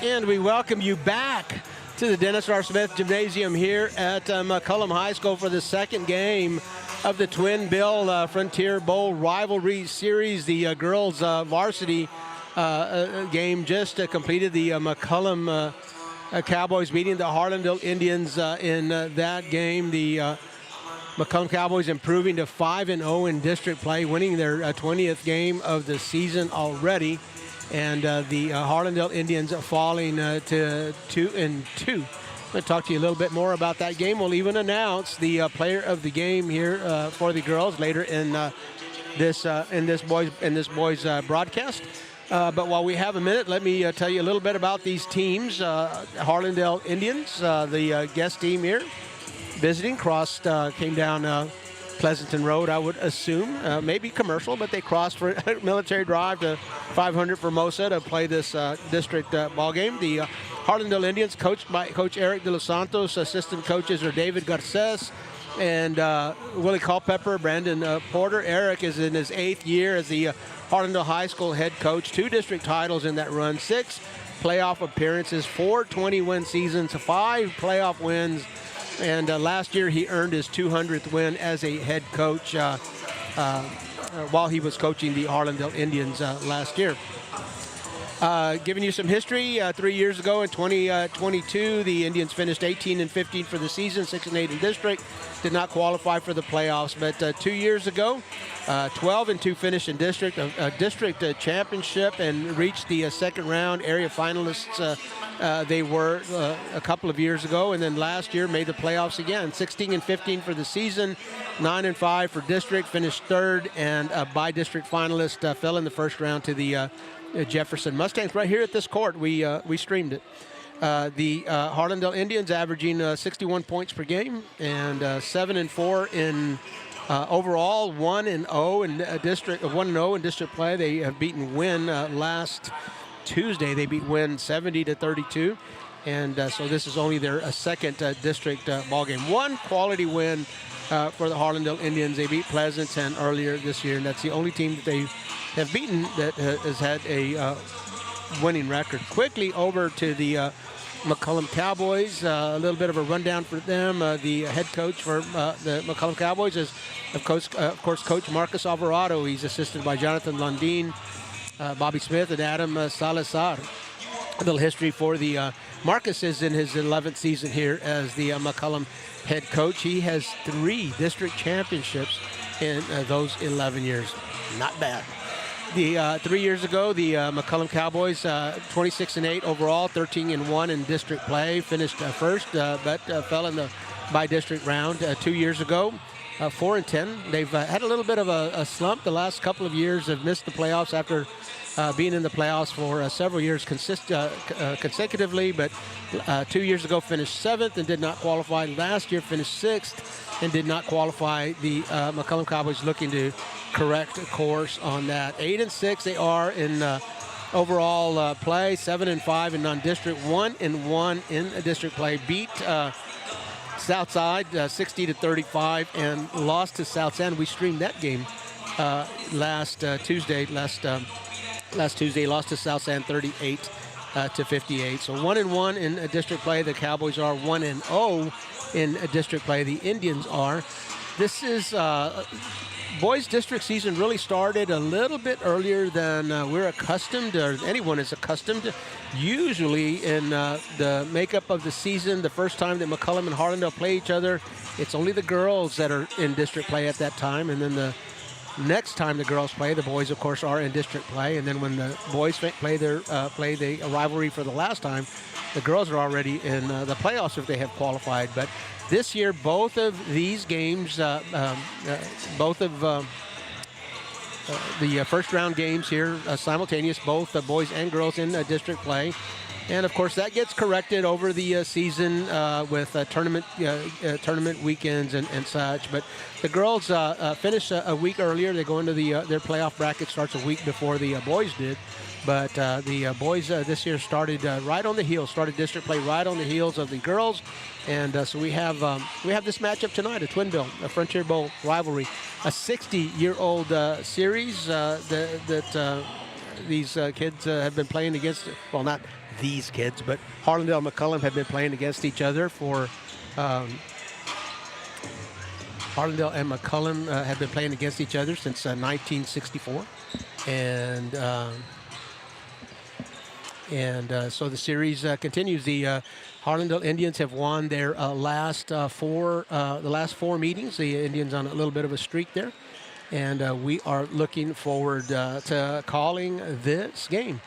And we welcome you back to the Dennis R. Smith Gymnasium here at McCollum High School for the second game of the Twin Bill Frontier Bowl Rivalry Series. The girls varsity game just completed. The McCollum Cowboys beating the Harlandale Indians in that game. The McCollum Cowboys improving to 5-0 in district play, winning their 20th game of the season already. And the Harlandale Indians falling to 2-2. I'm going to talk to you a little bit more about that game. We'll even announce the player of the game here for the girls later in this boys broadcast. But while we have a minute, let me tell you a little bit about these teams. Harlandale Indians, the guest team here, visiting, came down Pleasanton Road, I would assume, maybe commercial, but they crossed for Military Drive to 500 Formosa to play this district ball game. The Harlandale Indians, coached by Coach Eric De Los Santos. Assistant coaches are David Garces and Willie Culpepper, Brandon Porter. Eric is in his 8th year as the Harlandale High School head coach. 2 district titles in that run, 6 playoff appearances, 4 20-win seasons, 5 playoff wins. And last year he earned his 200th win as a head coach while he was coaching the Harlandale Indians last year. Giving you some history, 3 years ago in 2022, the Indians finished 18-15 for the season, 6-8 in district, did not qualify for the playoffs. But 2 years ago, 12-2 finish in district, a district championship, and reached the second round. Area finalists they were a couple of years ago, and then last year made the playoffs again. 16-15 for the season, 9-5 for district, finished third, and by district finalist fell in the first round to the Jefferson Mustangs right here at this court. We streamed it. The Harlandale Indians averaging 61 points per game and 7-4 in overall, 1-0 in district, 1-0 in district play. They have beaten Wynn last Tuesday. They beat Wynn 70-32, and so this is only their second district ball game. One quality win for the Harlandale Indians. They beat Pleasanton earlier this year, and that's the only team that they have beaten that has had a winning record. Quickly over to the McCollum Cowboys. A little bit of a rundown for them. The head coach for the McCollum Cowboys is, of course, Coach Marcus Alvarado. He's assisted by Jonathan Lundeen, Bobby Smith, and Adam Salazar. A little history for the Marcus is in his 11th season here as the McCollum head coach. He has 3 district championships in those 11 years. Not bad. The 3 years ago, the McCollum Cowboys 26-8 overall, 13-1 in district play, finished first, but fell in the by-district round. 2 years ago, 4-10. They've had a little bit of a slump the last couple of years. Have missed the playoffs after being in the playoffs for several years consecutively, but 2 years ago finished 7th and did not qualify. Last year finished 6th and did not qualify. The McCollum Cowboys looking to correct course on that. 8-6 they are in overall play, 7-5 in non-district, 1-1 in district play. Beat Southside 60-35 and lost to South End. We streamed that game last Tuesday. Last Tuesday, lost to South End 38-58. So 1-1 in district play. The Cowboys are 1-0 in district play. The Indians are. This is boys district season really started a little bit earlier than we're accustomed, or anyone is accustomed to. Usually in the makeup of the season, the first time that McCollum and Harlandale play each other, it's only the girls that are in district play at that time, and then the next time the girls play, the boys, of course, are in district play, and then when the boys play the rivalry for the last time, the girls are already in the playoffs if they have qualified. But this year, both of these games, both of the first round games here, simultaneous, both the boys and girls in district play. And of course, that gets corrected over the season with tournament weekends and such. But the girls finish a week earlier. They go into their playoff bracket starts a week before the boys did. But the boys this year started right on the heels, started district play right on the heels of the girls. And so we have this matchup tonight, a Twin Bill, a Frontier Bowl rivalry, a 60-year-old series that these kids have been playing against, well, not these kids, but Harlandale and McCollum have been playing against each other for, Harlandale and McCollum have been playing against each other since 1964. And so the series continues. The Harlandale Indians have won their last four meetings. The Indians on a little bit of a streak there. And we are looking forward to calling this game.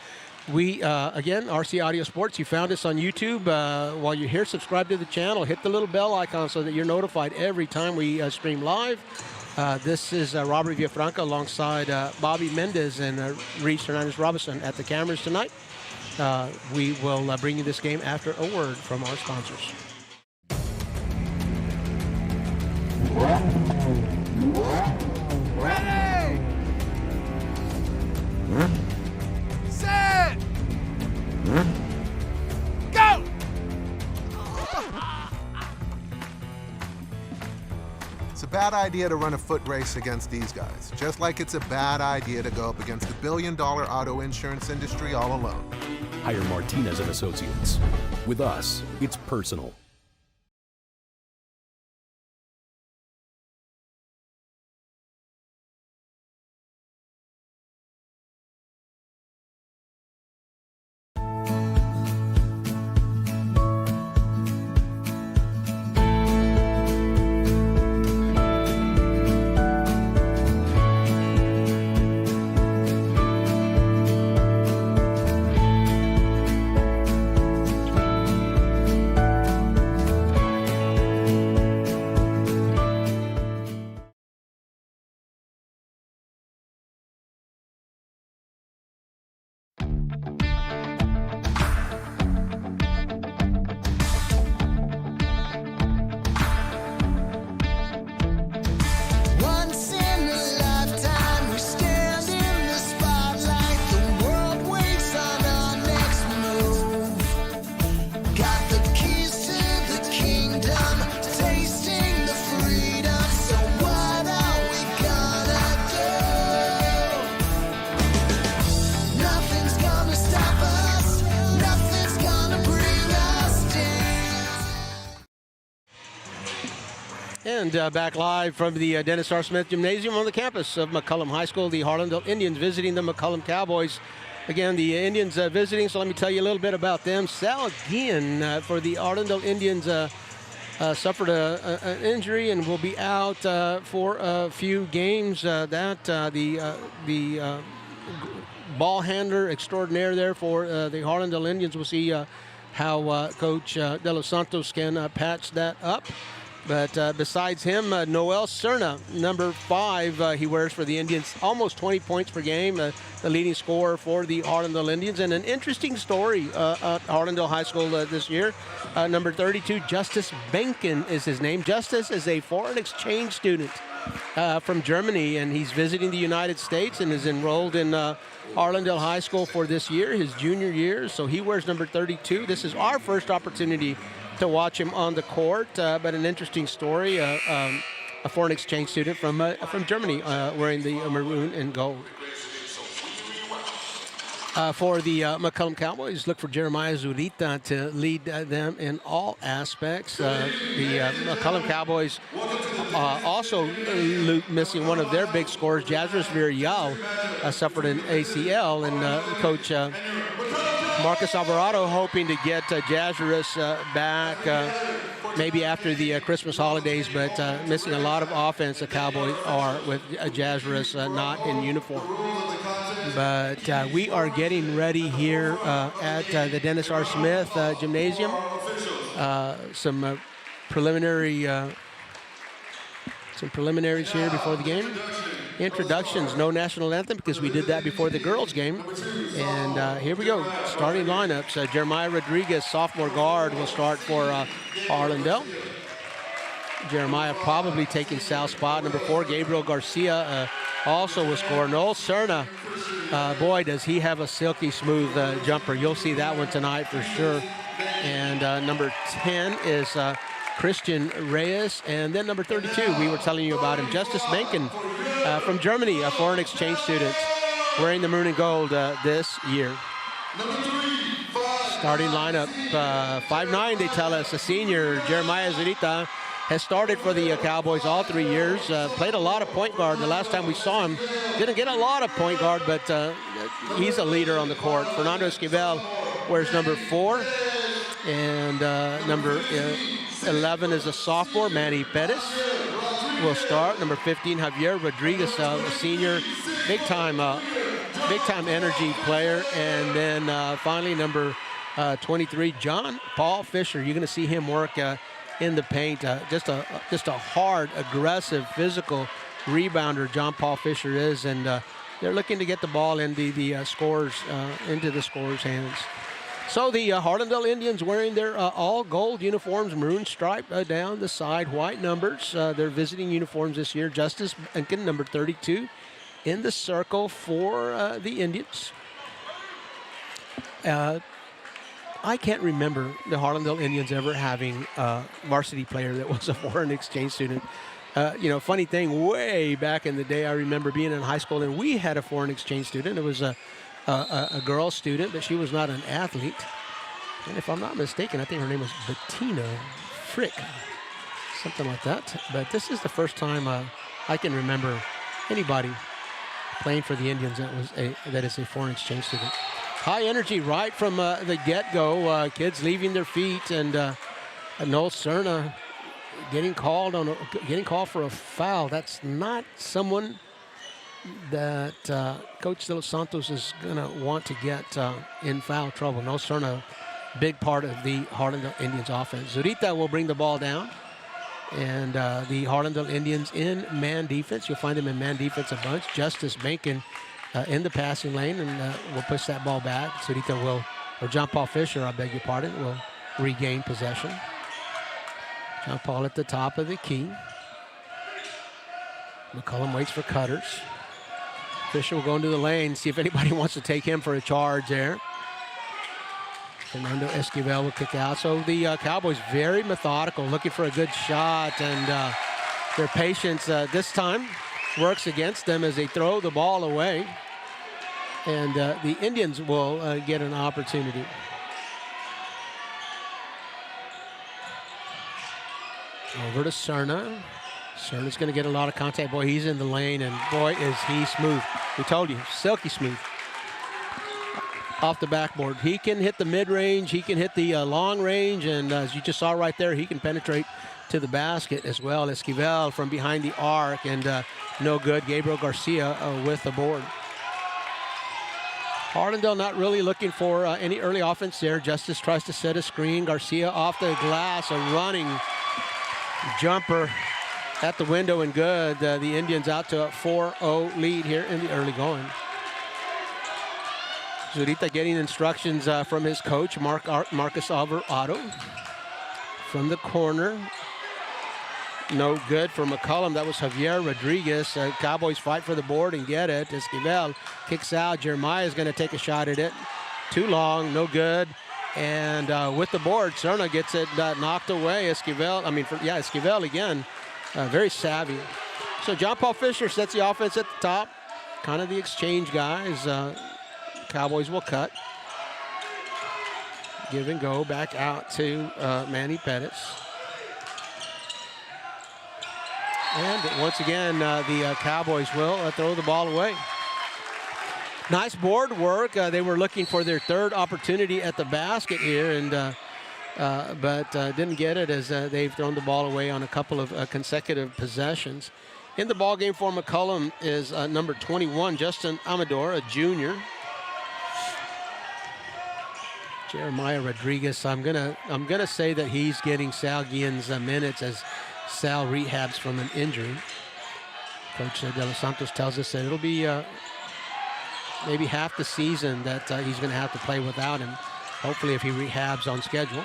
We, again, RC Audio Sports, you found us on YouTube. While you're here, subscribe to the channel. Hit the little bell icon so that you're notified every time we stream live. This is Robert Villafranca alongside Bobby Mendez and Reese Hernandez-Robinson at the cameras tonight. We will bring you this game after a word from our sponsors. Ready! Set! Go! It's a bad idea to run a foot race against these guys, just like it's a bad idea to go up against the billion-dollar auto insurance industry all alone. Hire Martinez and Associates. With us, it's personal. Once in a lifetime, we stand in the spotlight. The world waits on our next move. Got the keys to the kingdom, tasting the freedom. So what are we gonna do? Nothing's gonna stop us. Nothing's gonna bring us down. And back live from the Dennis R. Smith Gymnasium on the campus of McCollum High School, the Harlandale Indians visiting the McCollum Cowboys. Again, the Indians visiting, so let me tell you a little bit about them. Sal Guillen for the Harlandale Indians suffered an injury and will be out for a few games. The ball handler extraordinaire there for the Harlandale Indians. We'll see how Coach De Los Santos can patch that up. But besides him, Noel Cerna, number 5, he wears for the Indians, almost 20 points per game, the leading scorer for the Harlandale Indians. And an interesting story at Harlandale High School this year. Number 32, Justice Benken is his name. Justice is a foreign exchange student from Germany, and he's visiting the United States and is enrolled in Harlandale High School for this year, his junior year. So he wears number 32. This is our first opportunity to watch him on the court, but an interesting story. A foreign exchange student from Germany wearing the maroon and gold. For the McCollum Cowboys, look for Jeremiah Zurita to lead them in all aspects. The McCollum Cowboys also missing one of their big scorers, Jazris Villarreal, suffered an ACL, and Coach Marcus Alvarado hoping to get Jazris back maybe after the Christmas holidays, but missing a lot of offense the Cowboys are with Jazris not in uniform. But we are getting ready here at the Dennis R. Smith Gymnasium. Some preliminaries here before the game. Introductions, no national anthem because we did that before the girls' game. And here we go, starting lineups. Jeremiah Rodriguez, sophomore guard, will start for Harlandale. Jeremiah probably taking Sal's spot. Number 4, Gabriel Garcia also will score. Noel Cerna, boy, does he have a silky smooth jumper. You'll see that one tonight for sure. And number 10 is Christian Reyes. And then number 32, we were telling you about him, Justice Menken from Germany, a foreign exchange student. wearing the maroon and gold this year. Starting lineup, 5'9", they tell us. A senior, Jeremiah Zurita, has started for the Cowboys all 3 years. Played a lot of point guard. The last time we saw him, didn't get a lot of point guard, but he's a leader on the court. Fernando Esquivel wears number 4. And number 11 is a sophomore, Manny Perez, will start. Number 15, Javier Rodriguez, a senior, big-time energy player. And then finally, number 23, John Paul Fisher. You're going to see him work in the paint. Just a hard, aggressive, physical rebounder, John Paul Fisher is. And they're looking to get the ball into the scorers' hands. So the Harlandale Indians wearing their all gold uniforms, maroon stripe down the side, white numbers. Their visiting uniforms this year. Justice Benkin, number 32, in the circle for the Indians. I can't remember the Harlandale Indians ever having a varsity player that was a foreign exchange student. Funny thing, way back in the day, I remember being in high school and we had a foreign exchange student. It was a girl student, but she was not an athlete. And if I'm not mistaken, I think her name was Bettina Frick, something like that. But this is the first time I can remember anybody playing for the Indians that is a foreign exchange student. High energy right from the get-go. Kids leaving their feet, and Noel Cerna getting called for a foul. That's not someone that Coach De Los Santos is going to want to get in foul trouble. No Cerna, big part of the Harlandale Indians offense. Zurita will bring the ball down. And the Harlandale Indians in man defense. You'll find them in man defense a bunch. Justice Benkin in the passing lane, and will push that ball back. Zurita or John Paul Fisher, I beg your pardon, will regain possession. John Paul at the top of the key. McCollum waits for cutters. Fisher will go into the lane, see if anybody wants to take him for a charge there. Fernando Esquivel will kick out. So the Cowboys very methodical, looking for a good shot, and their patience this time works against them as they throw the ball away. And the Indians will get an opportunity. Over to Cerna. Cerna's going to get a lot of contact. Boy, he's in the lane, and boy, is he smooth. We told you, silky smooth. Off the backboard. He can hit the mid-range. He can hit the long range, and as you just saw right there, he can penetrate to the basket as well. Esquivel from behind the arc, and no good. Gabriel Garcia with the board. Harlandale not really looking for any early offense there. Justice tries to set a screen. Garcia off the glass, a running jumper at the window, and good. The Indians out to a 4-0 lead here in the early going. Zurita getting instructions from his coach, Marcus Alvarado. From the corner. No good for McCollum. That was Javier Rodriguez. Cowboys fight for the board and get it. Esquivel kicks out. Jeremiah is going to take a shot at it. Too long, no good. And with the board, Cerna gets it knocked away. Esquivel again. Very savvy. So John Paul Fisher sets the offense at the top. Kind of the exchange guys. Cowboys will cut. Give and go back out to Manny Perez. And once again, the Cowboys will throw the ball away. Nice board work. They were looking for their third opportunity at the basket here, and but didn't get it as they've thrown the ball away on a couple of consecutive possessions. In the ball game for McCollum is number 21, Justin Amador, a junior. Jeremiah Rodriguez. I'm gonna say that he's getting Sal Guillen's minutes as Sal rehabs from an injury. Coach De Los Santos tells us that it'll be maybe half the season that he's going to have to play without him. Hopefully, if he rehabs on schedule.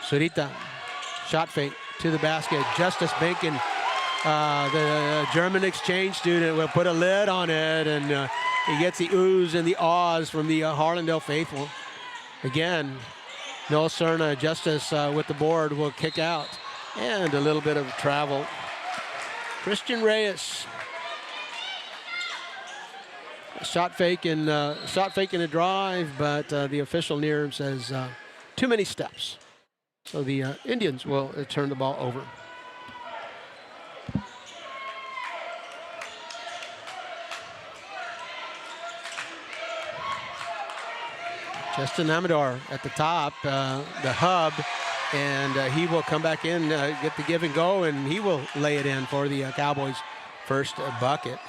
Zurita, shot fake to the basket. Justice Benkin, the German exchange student, will put a lid on it, and he gets the oohs and the ahs from the Harlandale faithful. Again, Noel Cerna, Justice with the board, will kick out. And a little bit of travel. Christian Reyes. Shot fake and a drive, but the official near him says too many steps. So the Indians will turn the ball over. Justin Amador at the top, the hub, and he will come back in, get the give and go, and he will lay it in for the Cowboys' first bucket.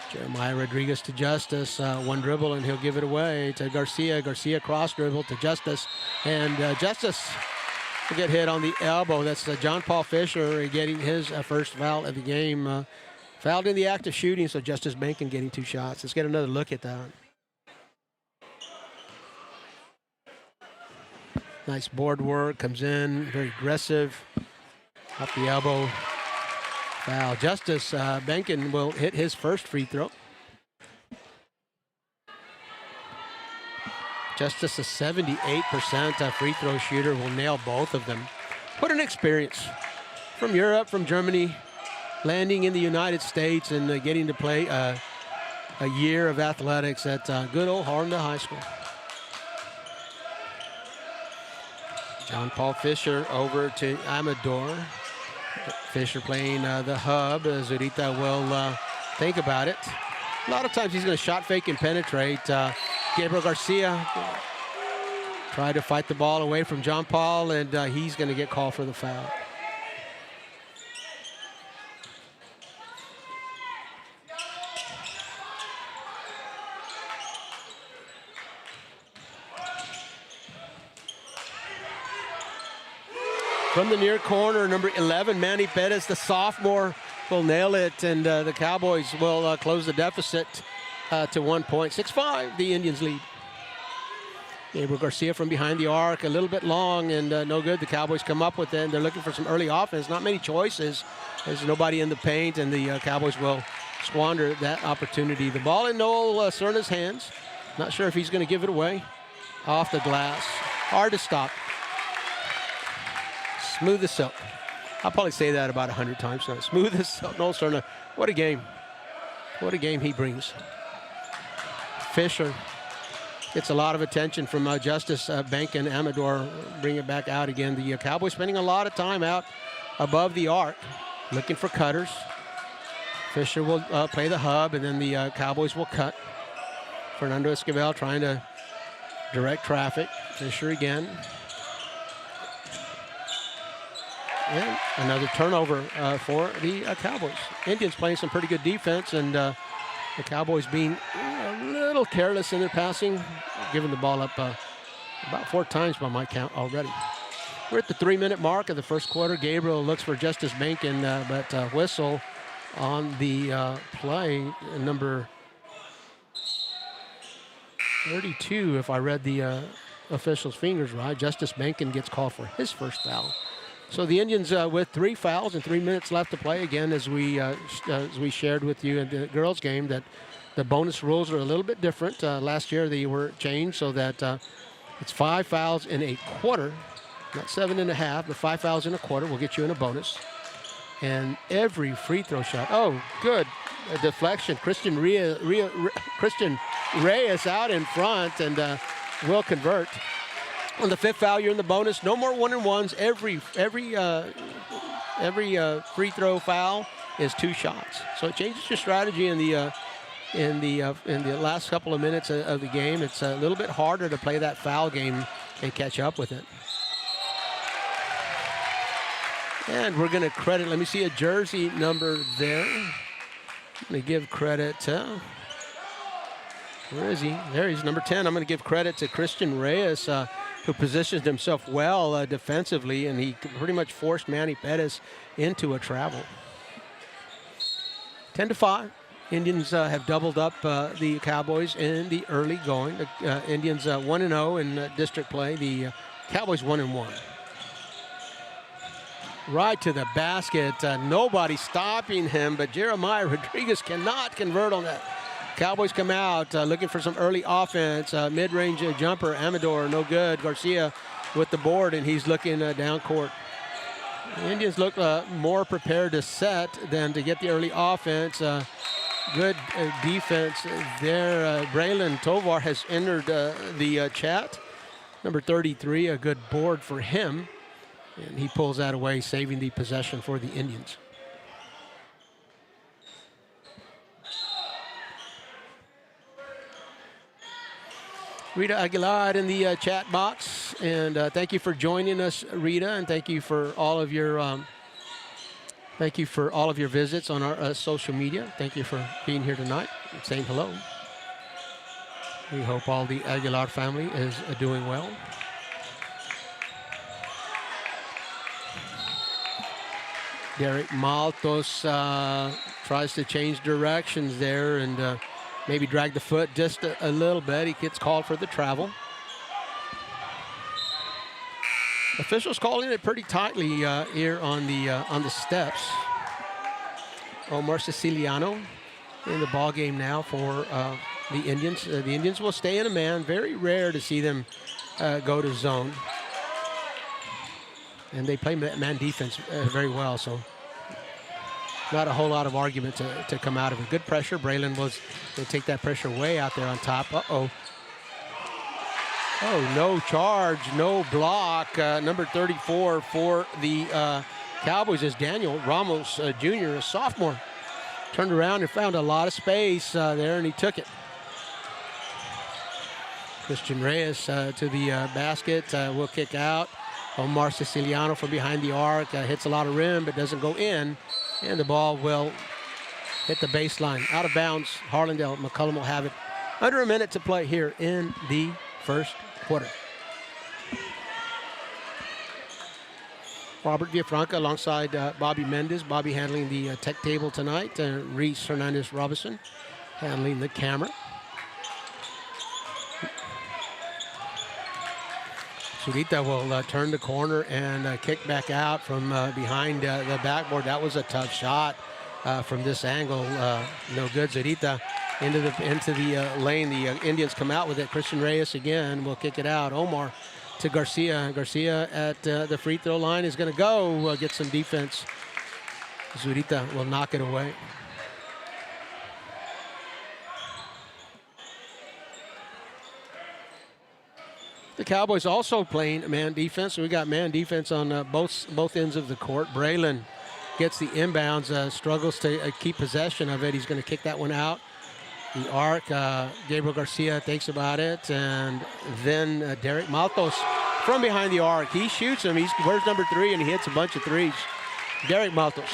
Jeremiah Rodriguez to Justice, one dribble, and he'll give it away to Garcia. Garcia cross dribble to Justice, and Justice will get hit on the elbow. That's John Paul Fisher getting his first foul of the game. Fouled in the act of shooting, so Justice Bankin getting 2 shots. Let's get another look at that. Nice board work, comes in, very aggressive, up the elbow. Foul. Justice Bankin will hit his first free throw. Justice, a 78% free throw shooter, will nail both of them. What an experience. From Europe, from Germany, landing in the United States and getting to play a year of athletics at good old Harlandale High School. John Paul Fisher over to Amador. Fisher playing the hub. Zurita will think about it. A lot of times he's going to shot fake and penetrate. Gabriel Garcia tried to fight the ball away from John Paul, and he's going to get called for the foul. From the near corner, number 11, Manny Perez, the sophomore, will nail it, and the Cowboys will close the deficit to 1 point. 6-5, the Indians lead. Gabriel Garcia from behind the arc, a little bit long, and no good. The Cowboys come up with it, and they're looking for some early offense. Not many choices. There's nobody in the paint, and the Cowboys will squander that opportunity. The ball in Noel Cerna's hands. Not sure if he's going to give it away. Off the glass. Hard to stop. Smooth as silk. I'll probably say that about 100 times now. Smooth as silk. Noel Cerna. What a game. What a game he brings. Fisher gets a lot of attention from Justice Bankin. Amador bring it back out again. The Cowboys spending a lot of time out above the arc, looking for cutters. Fisher will play the hub, and then the Cowboys will cut. Fernando Esquivel trying to direct traffic. Fisher again. And another turnover for the Cowboys. Indians playing some pretty good defense, and the Cowboys being a little careless in their passing, giving the ball up about 4 times by my count already. We're at the 3-minute mark of the first quarter. Gabriel looks for Justice Bankin, but whistle on the play, number 32, if I read the official's fingers right. Justice Bankin gets called for his first foul. So the Indians with 3 fouls and 3 minutes left to play. Again, as we shared with you in the girls' game, that the bonus rules are a little bit different. Last year they were changed so that it's 5 fouls in a quarter, not 7.5, but 5 fouls in a quarter will get you in a bonus. And every free throw shot. Oh, good. A deflection. Christian Reyes out in front and will convert. On the 5th foul, you're in the bonus. No more 1-and-1s. Every free throw foul is 2 shots. So it changes your strategy in the last couple of minutes of the game. It's a little bit harder to play that foul game and catch up with it. And we're going to credit. Let me see a jersey number there. I'm going to give credit to. Where is he? There he's number 10. I'm going to give credit to Christian Reyes, who positioned himself well defensively, and he pretty much forced Manny Perez into a travel. 10-5. Indians have doubled up the Cowboys in the early going. The Indians 1-0 in district play. The Cowboys 1-1. Right to the basket. Nobody stopping him, but Jeremiah Rodriguez cannot convert on that. Cowboys come out looking for some early offense. Mid-range jumper, Amador, no good. Garcia with the board, and he's looking down court. The Indians look more prepared to set than to get the early offense. Good defense there. Braylon Tovar has entered the chat. Number 33, a good board for him. And he pulls that away, saving the possession for the Indians. Rita Aguilar in the chat box, and thank you for joining us, Rita, and thank you for all of your visits on our social media. Thank you for being here tonight and saying hello. We hope all the Aguilar family is doing well. Derek Maltos tries to change directions there and maybe drag the foot just a little bit. He gets called for the travel. Officials calling it pretty tightly here on the steps. Omar Siciliano in the ball game now for the Indians. The Indians will stay in a man. Very rare to see them go to zone. And they play man defense very well, so not a whole lot of argument to come out of it. Good pressure. Braylon was going to take that pressure way out there on top. Uh-oh. Oh, no charge, no block. Number 34 for the Cowboys is Daniel Ramos Jr., a sophomore. Turned around and found a lot of space there, and he took it. Christian Reyes to the basket, will kick out. Omar Siciliano from behind the arc, hits a lot of rim, but doesn't go in. And the ball will hit the baseline. Out of bounds, Harlandale. McCollum will have it. Under a minute to play here in the first quarter. Robert Villafranca alongside Bobby Mendez. Bobby handling the tech table tonight. Reese Hernandez-Robinson handling the camera. Zurita will turn the corner and kick back out from behind the backboard. That was a tough shot from this angle. No good. Zurita into the lane. The Indians come out with it. Christian Reyes again will kick it out. Omar to Garcia. Garcia at the free throw line is going to go get some defense. Zurita will knock it away. The Cowboys also playing man defense. We got man defense on both ends of the court. Braylon gets the inbounds, struggles to keep possession of it. He's going to kick that one out. The arc, Gabriel Garcia thinks about it, and then Derek Maltos from behind the arc. He shoots him. He wears number 3, and he hits a bunch of threes. Derek Maltos.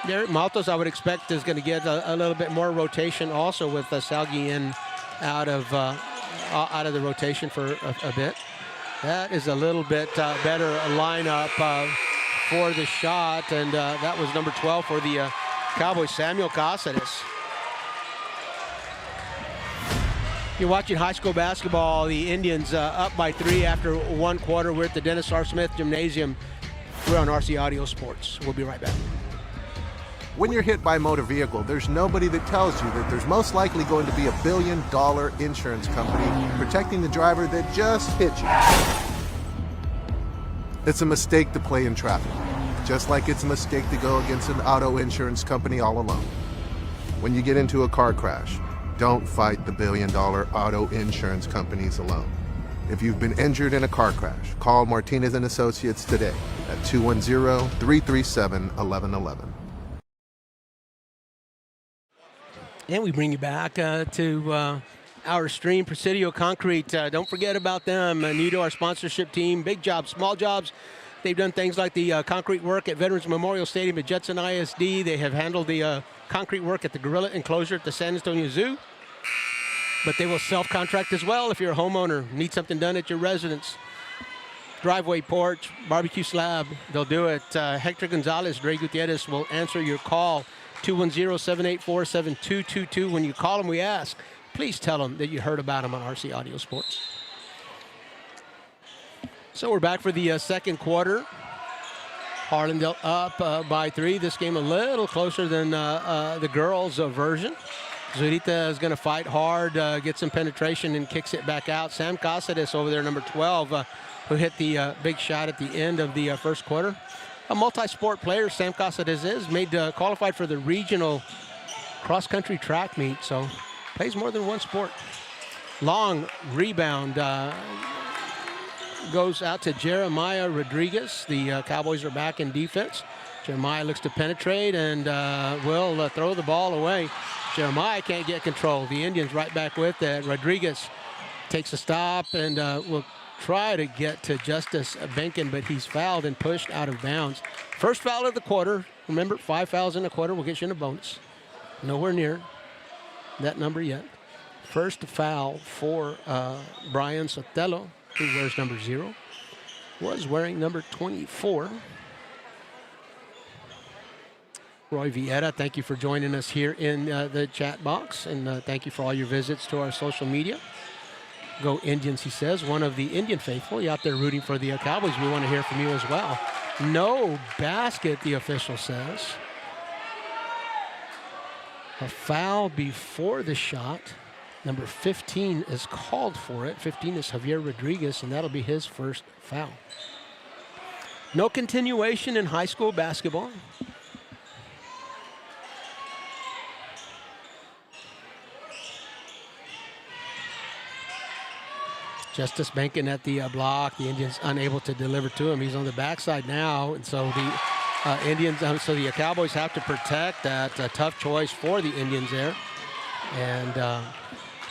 Derek Maltos, I would expect, is going to get a little bit more rotation also with Salgi in out of the rotation for a bit. That is a little bit better lineup for the shot, and that was number 12 for the Cowboys, Samuel Cáceres. You're watching high school basketball. The Indians up by 3 after one quarter. We're at the Dennis R. Smith Gymnasium. We're on RC Audio Sports. We'll be right back. When you're hit by a motor vehicle, there's nobody that tells you that there's most likely going to be $1 billion insurance company protecting the driver that just hit you. It's a mistake to play in traffic, just like it's a mistake to go against an auto insurance company all alone. When you get into a car crash, don't fight the $1 billion auto insurance companies alone. If you've been injured in a car crash, call Martinez & Associates today at 210-337-1111. And we bring you back to our stream, Presidio Concrete. Don't forget about them. New to our sponsorship team. Big jobs, small jobs. They've done things like the concrete work at Veterans Memorial Stadium at Judson ISD. They have handled the concrete work at the Gorilla Enclosure at the San Antonio Zoo. But they will self-contract as well if you're a homeowner. Need something done at your residence. Driveway, porch, barbecue slab. They'll do it. Hector Gonzalez, Dre Gutierrez will answer your call. 210-784-7222. When you call them, we ask, please tell them that you heard about them on RC Audio Sports. So we're back for the second quarter. Harlandale up by 3. This game a little closer than the girls' version. Zurita is going to fight hard, get some penetration, and kicks it back out. Sam Cáceres over there, number 12, who hit the big shot at the end of the first quarter. a multi-sport player. Sam Casares is made qualified for the regional cross-country track meet, so plays more than one sport. Long rebound goes out to Jeremiah Rodriguez. The Cowboys are back in defense. Jeremiah looks to penetrate and will throw the ball away. Jeremiah can't get control. The Indians right back with it. Rodriguez takes a stop and will try to get to Justice Benkin, but he's fouled and pushed out of bounds. First foul of the quarter. Remember, 5 fouls in a quarter will get you in a bonus. Nowhere near that number yet. First foul for Brian Sotelo, who wears number 0. Was wearing number 24. Roy Vieta, thank you for joining us here in the chat box, and thank you for all your visits to our social media. Go Indians, he says. One of the Indian faithful. You out there rooting for the Cowboys. We want to hear from you as well. No basket, the official says. A foul before the shot. Number 15 is called for it. 15 is Javier Rodriguez, and that'll be his first foul. No continuation in high school basketball. Justice Benkin at the block. The Indians unable to deliver to him. He's on the backside now, and so the Cowboys have to protect that. A tough choice for the Indians there, and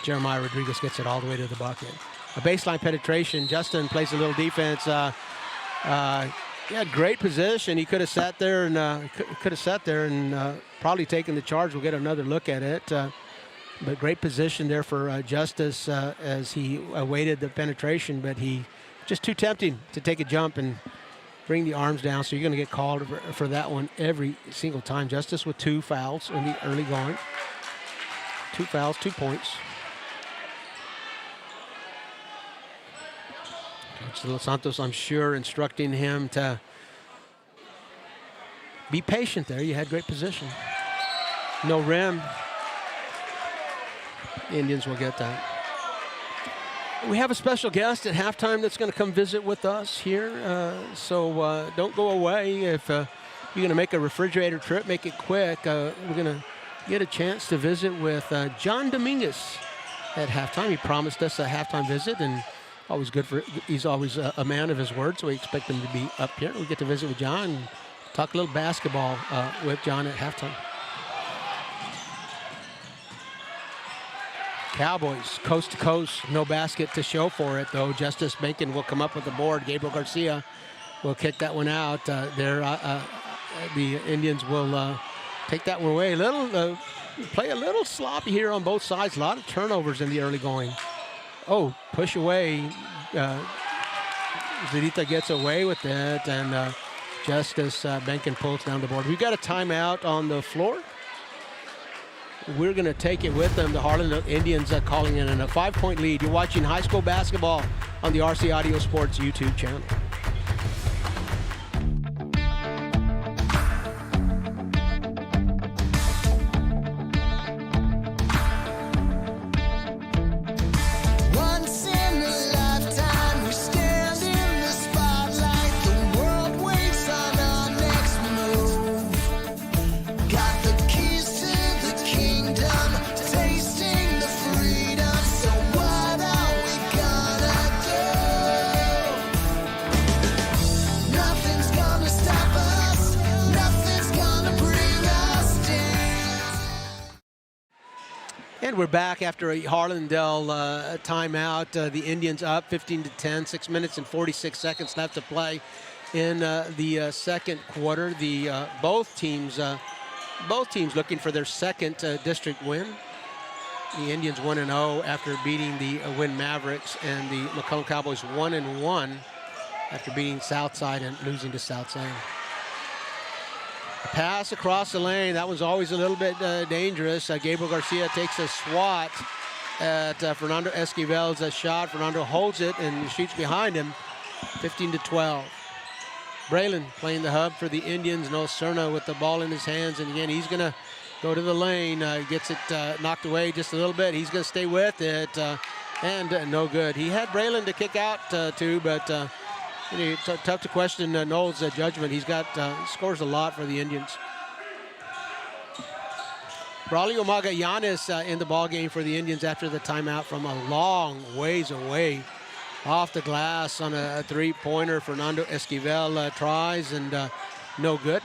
Jeremiah Rodriguez gets it all the way to the bucket. A baseline penetration. Justin plays a little defense. He had great position. He could have sat there and probably taken the charge. We'll get another look at it. But great position there for Justice as he awaited the penetration, but he just too tempting to take a jump and bring the arms down. So you're going to get called for that one every single time. Justice with 2 fouls in the early going. 2 fouls, 2 points. Coach Los Santos, I'm sure, instructing him to be patient there. You had great position. No rim. Indians will get that. We have a special guest at halftime that's going to come visit with us here. So don't go away. If you're going to make a refrigerator trip, make it quick. We're going to get a chance to visit with John Dominguez at halftime. He promised us a halftime visit, and always good for. He's always a man of his word, so we expect him to be up here. We get to visit with John and talk a little basketball with John at halftime. Cowboys coast to coast, no basket to show for it though. Justice Benkin will come up with the board. Gabriel Garcia will kick that one out. The Indians will take that one away. Play a little sloppy here on both sides. A lot of turnovers in the early going. Oh, push away. Zurita gets away with it, and Justice Benkin pulls down the board. We've got a timeout on the floor. We're going to take it with them. The Harlandale Indians calling in a 5-point lead. You're watching high school basketball on the RC Audio Sports YouTube channel. Once in a lifetime, we stand in the spotlight. The world waits on our next move. Got the keys to the kingdom, tasting the freedom. So what are we gonna do? Nothing's gonna stop us. Nothing's gonna bring us down. And we're back after a Harlandale timeout. The Indians up 15-10, 6 minutes and 46 seconds left to play in the second quarter. Both teams looking for their second district win. The Indians 1-0 after beating the Wynn Mavericks, and the McCollum Cowboys 1-1 after beating Southside and losing to Southside. A pass across the lane, that was always a little bit dangerous. Gabriel Garcia takes a swat at Fernando Esquivel's shot. Fernando holds it and shoots behind him, 15-12. Braylon playing the hub for the Indians. No Cerna with the ball in his hands, and again, he's going to go to the lane. Gets it knocked away just a little bit. He's going to stay with it, and no good. He had Braylon to kick out to, but It's tough to question Noel's judgment. He's got scores a lot for the Indians. Braulio Magallanes in the ball game for the Indians after the timeout from a long ways away. Off the glass on a three-pointer. Fernando Esquivel tries and no good.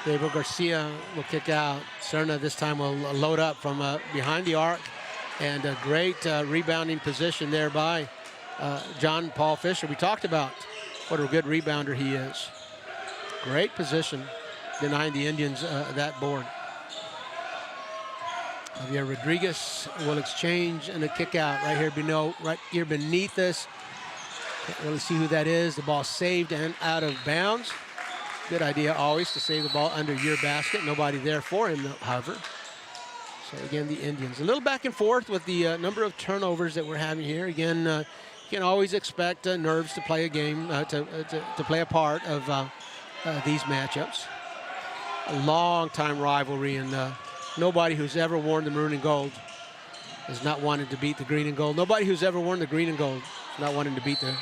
Gabriel Garcia will kick out. Serna this time will load up from behind the arc. And a great rebounding position there by John Paul Fisher. We talked about what a good rebounder he is. Great position denying the Indians that board. Javier Rodriguez will exchange and a kick out right here beneath us. Can't really see who that is. The ball saved and out of bounds. Good idea always to save the ball under your basket. Nobody there for him, however. So again, the Indians. A little back and forth with the number of turnovers that we're having here. Again, you can always expect nerves to play a game, to play a part of these matchups. A long-time rivalry, and nobody who's ever worn the maroon and gold has not wanted to beat the green and gold. Nobody who's ever worn the green and gold is not wanting to beat the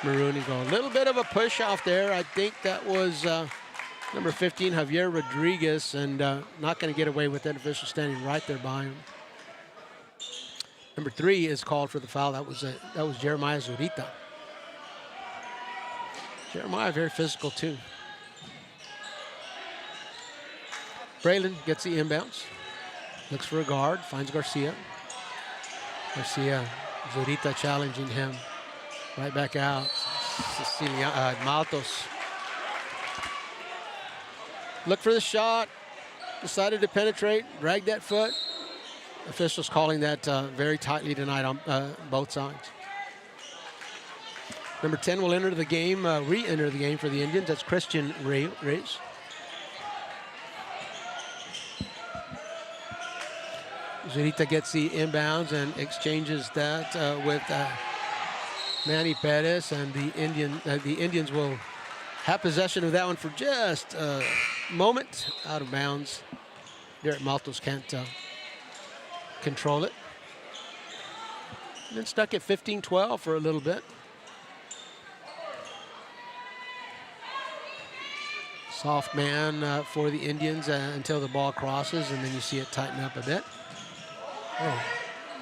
maroon and gold. A little bit of a push off there. I think that was number 15, Javier Rodriguez, and not going to get away with that official standing right there by him. Number 3 is called for the foul. That was Jeremiah Zurita. Jeremiah very physical too. Braylon gets the inbounds. Looks for a guard, finds Garcia. Garcia, Zurita challenging him. Right back out. Maltos. Look for the shot. Decided to penetrate, drag that foot. Officials calling that very tightly tonight on both sides. Number 10 will enter the game, re-enter the game for the Indians. That's Christian Reyes. Zurita gets the inbounds and exchanges that with Manny Perez, and the Indians will have possession of that one for just a moment. Out of bounds. Derek Maltos can't control it. And then stuck at 15-12 for a little bit. Soft man for the Indians until the ball crosses, and then you see it tighten up a bit. Oh,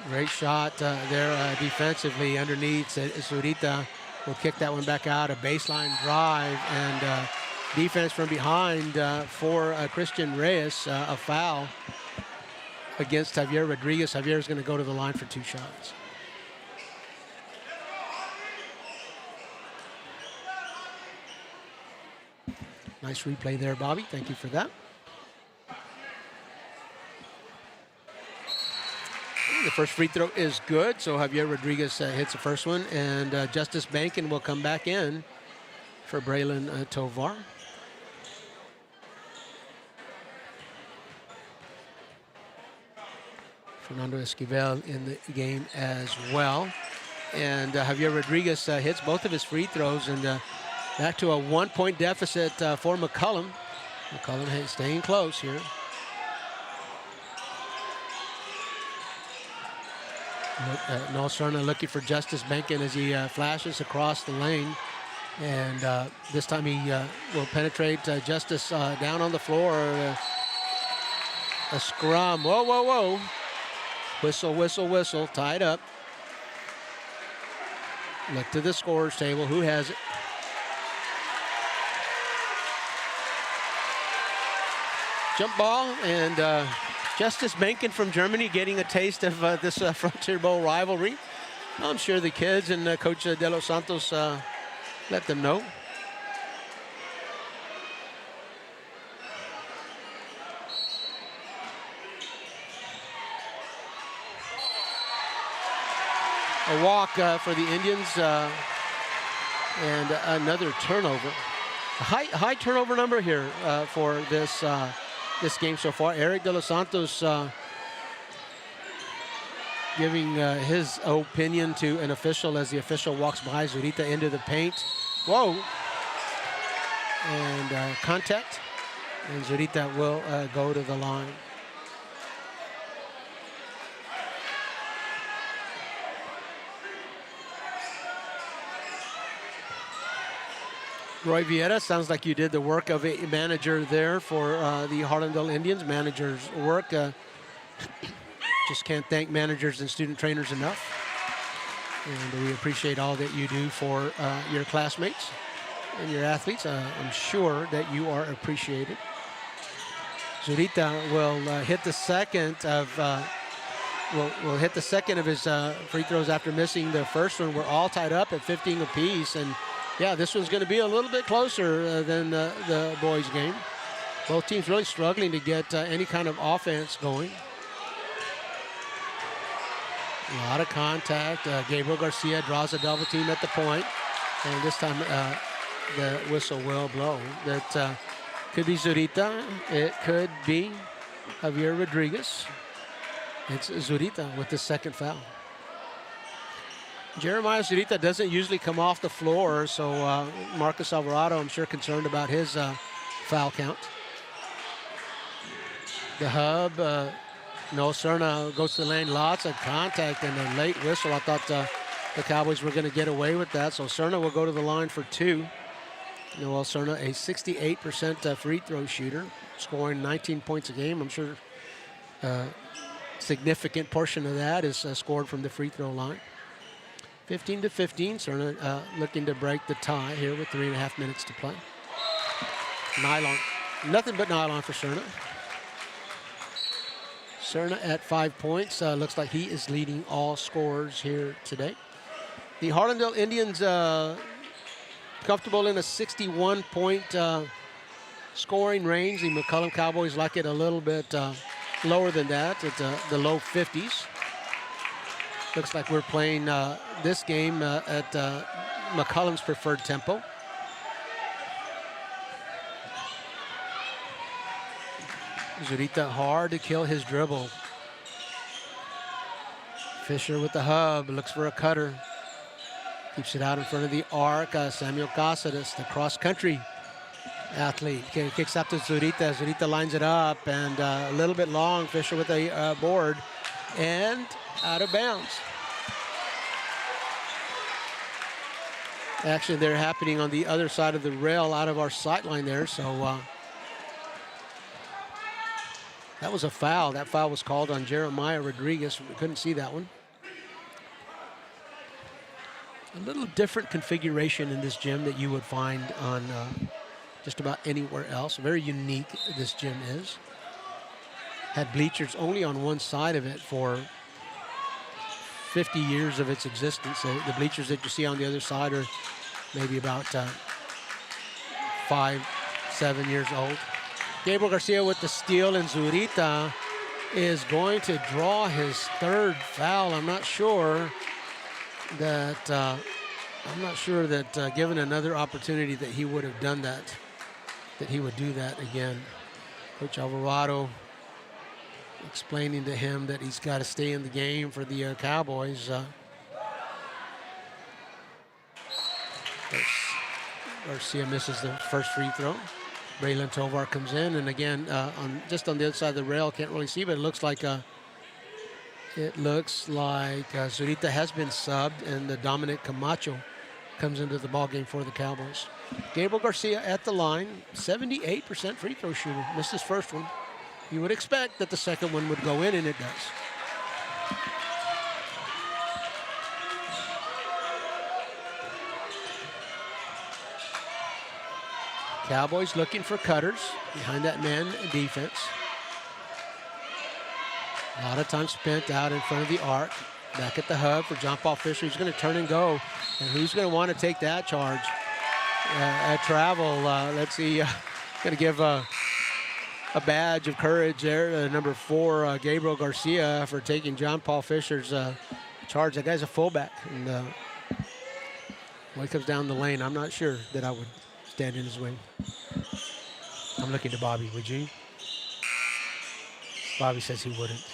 great shot there defensively underneath. Zurita will kick that one back out. A baseline drive and defense from behind for Christian Reyes. A foul against Javier Rodriguez. Javier is going to go to the line for 2 shots. Nice replay there, Bobby. Thank you for that. The first free throw is good, so Javier Rodriguez hits the first one, and Justice Bankin will come back in for Braylon Tovar. Fernando Esquivel in the game as well. And Javier Rodriguez hits both of his free throws, and back to a 1-point deficit for McCollum. McCollum staying close here. Noel Serna looking for Justice Bankin as he flashes across the lane. And this time he will penetrate Justice down on the floor. A scrum. Whoa, whoa, whoa. Whistle, whistle, whistle. Tied up. Look to the scorer's table. Who has it? Jump ball, and Justice Bankin from Germany getting a taste of this Frontier Bowl rivalry. I'm sure the kids and Coach De Los Santos let them know. A walk for the Indians and another turnover. A high turnover number here for this game so far. Eric De Los Santos giving his opinion to an official as the official walks by Zurita into the paint. Whoa. And contact. And Zurita will go to the line. Roy Vieta, sounds like you did the work of a manager there for the Harlandale Indians. Manager's work. Just can't thank managers and student trainers enough. And we appreciate all that you do for your classmates and your athletes. I'm sure that you are appreciated. Zurita will hit the second of will hit the second of his free throws after missing the first one. We're all tied up at 15 apiece, and yeah, this one's going to be a little bit closer than the boys' game. Both teams really struggling to get any kind of offense going. A lot of contact. Gabriel Garcia draws a double team at the point, and this time the whistle will blow. That could be Zurita. It could be Javier Rodriguez. It's Zurita with the second foul. Jeremiah Zurita doesn't usually come off the floor, so Marcus Alvarado, I'm sure, concerned about his foul count. The hub, no, Serna goes to the lane, lots of contact and a late whistle. I thought the Cowboys were going to get away with that, so Serna will go to the line for two. Noel Serna, a 68% free throw shooter, scoring 19 points a game. I'm sure significant portion of that is scored from the free throw line. 15-15, Serna looking to break the tie here with 3.5 minutes to play. Nylon, nothing but nylon for Serna. Serna at 5 points, looks like he is leading all scorers here today. The Harlandale Indians comfortable in a 61-point scoring range. The McCollum Cowboys like it a little bit lower than that, at the low 50s. Looks like we're playing this game at McCollum's preferred tempo. Zurita hard to kill his dribble. Fisher with the hub, looks for a cutter. Keeps it out in front of the arc. Samuel Casares, the cross-country athlete, kicks out to Zurita. Zurita lines it up, and a little bit long. Fisher with a board, and out of bounds. Actually, they're happening on the other side of the rail out of our sight line there, so that was a foul. That foul was called on Jeremiah Rodriguez. We couldn't see that one. A little different configuration in this gym that you would find on just about anywhere else. Very unique, this gym is. Had bleachers only on one side of it for 50 years of its existence. The bleachers that you see on the other side are maybe about 5-7 years old. Gabriel Garcia with the steal, and Zurita is going to draw his third foul. I'm not sure that given another opportunity that he would have done that he would do that again. Coach Alvarado explaining to him that he's got to stay in the game for the Cowboys. Garcia misses the first free throw. Braylon Tovar comes in, and again, just on the other side of the rail, can't really see, but it looks like Zurita has been subbed, and Dominic Camacho comes into the ball game for the Cowboys. Gabriel Garcia at the line, 78% free throw shooter. Missed his first one. You would expect that the second one would go in, and it does. Cowboys looking for cutters behind that man defense. A lot of time spent out in front of the arc. Back at the hub for John Paul Fisher. He's going to turn and go. And who's going to want to take that charge? At travel, let's see. Going to give a badge of courage there. Number 4, Gabriel Garcia, for taking John Paul Fisher's charge. That guy's a fullback. And when he comes down the lane, I'm not sure that I would stand in his way. I'm looking to Bobby, would you? Bobby says he wouldn't.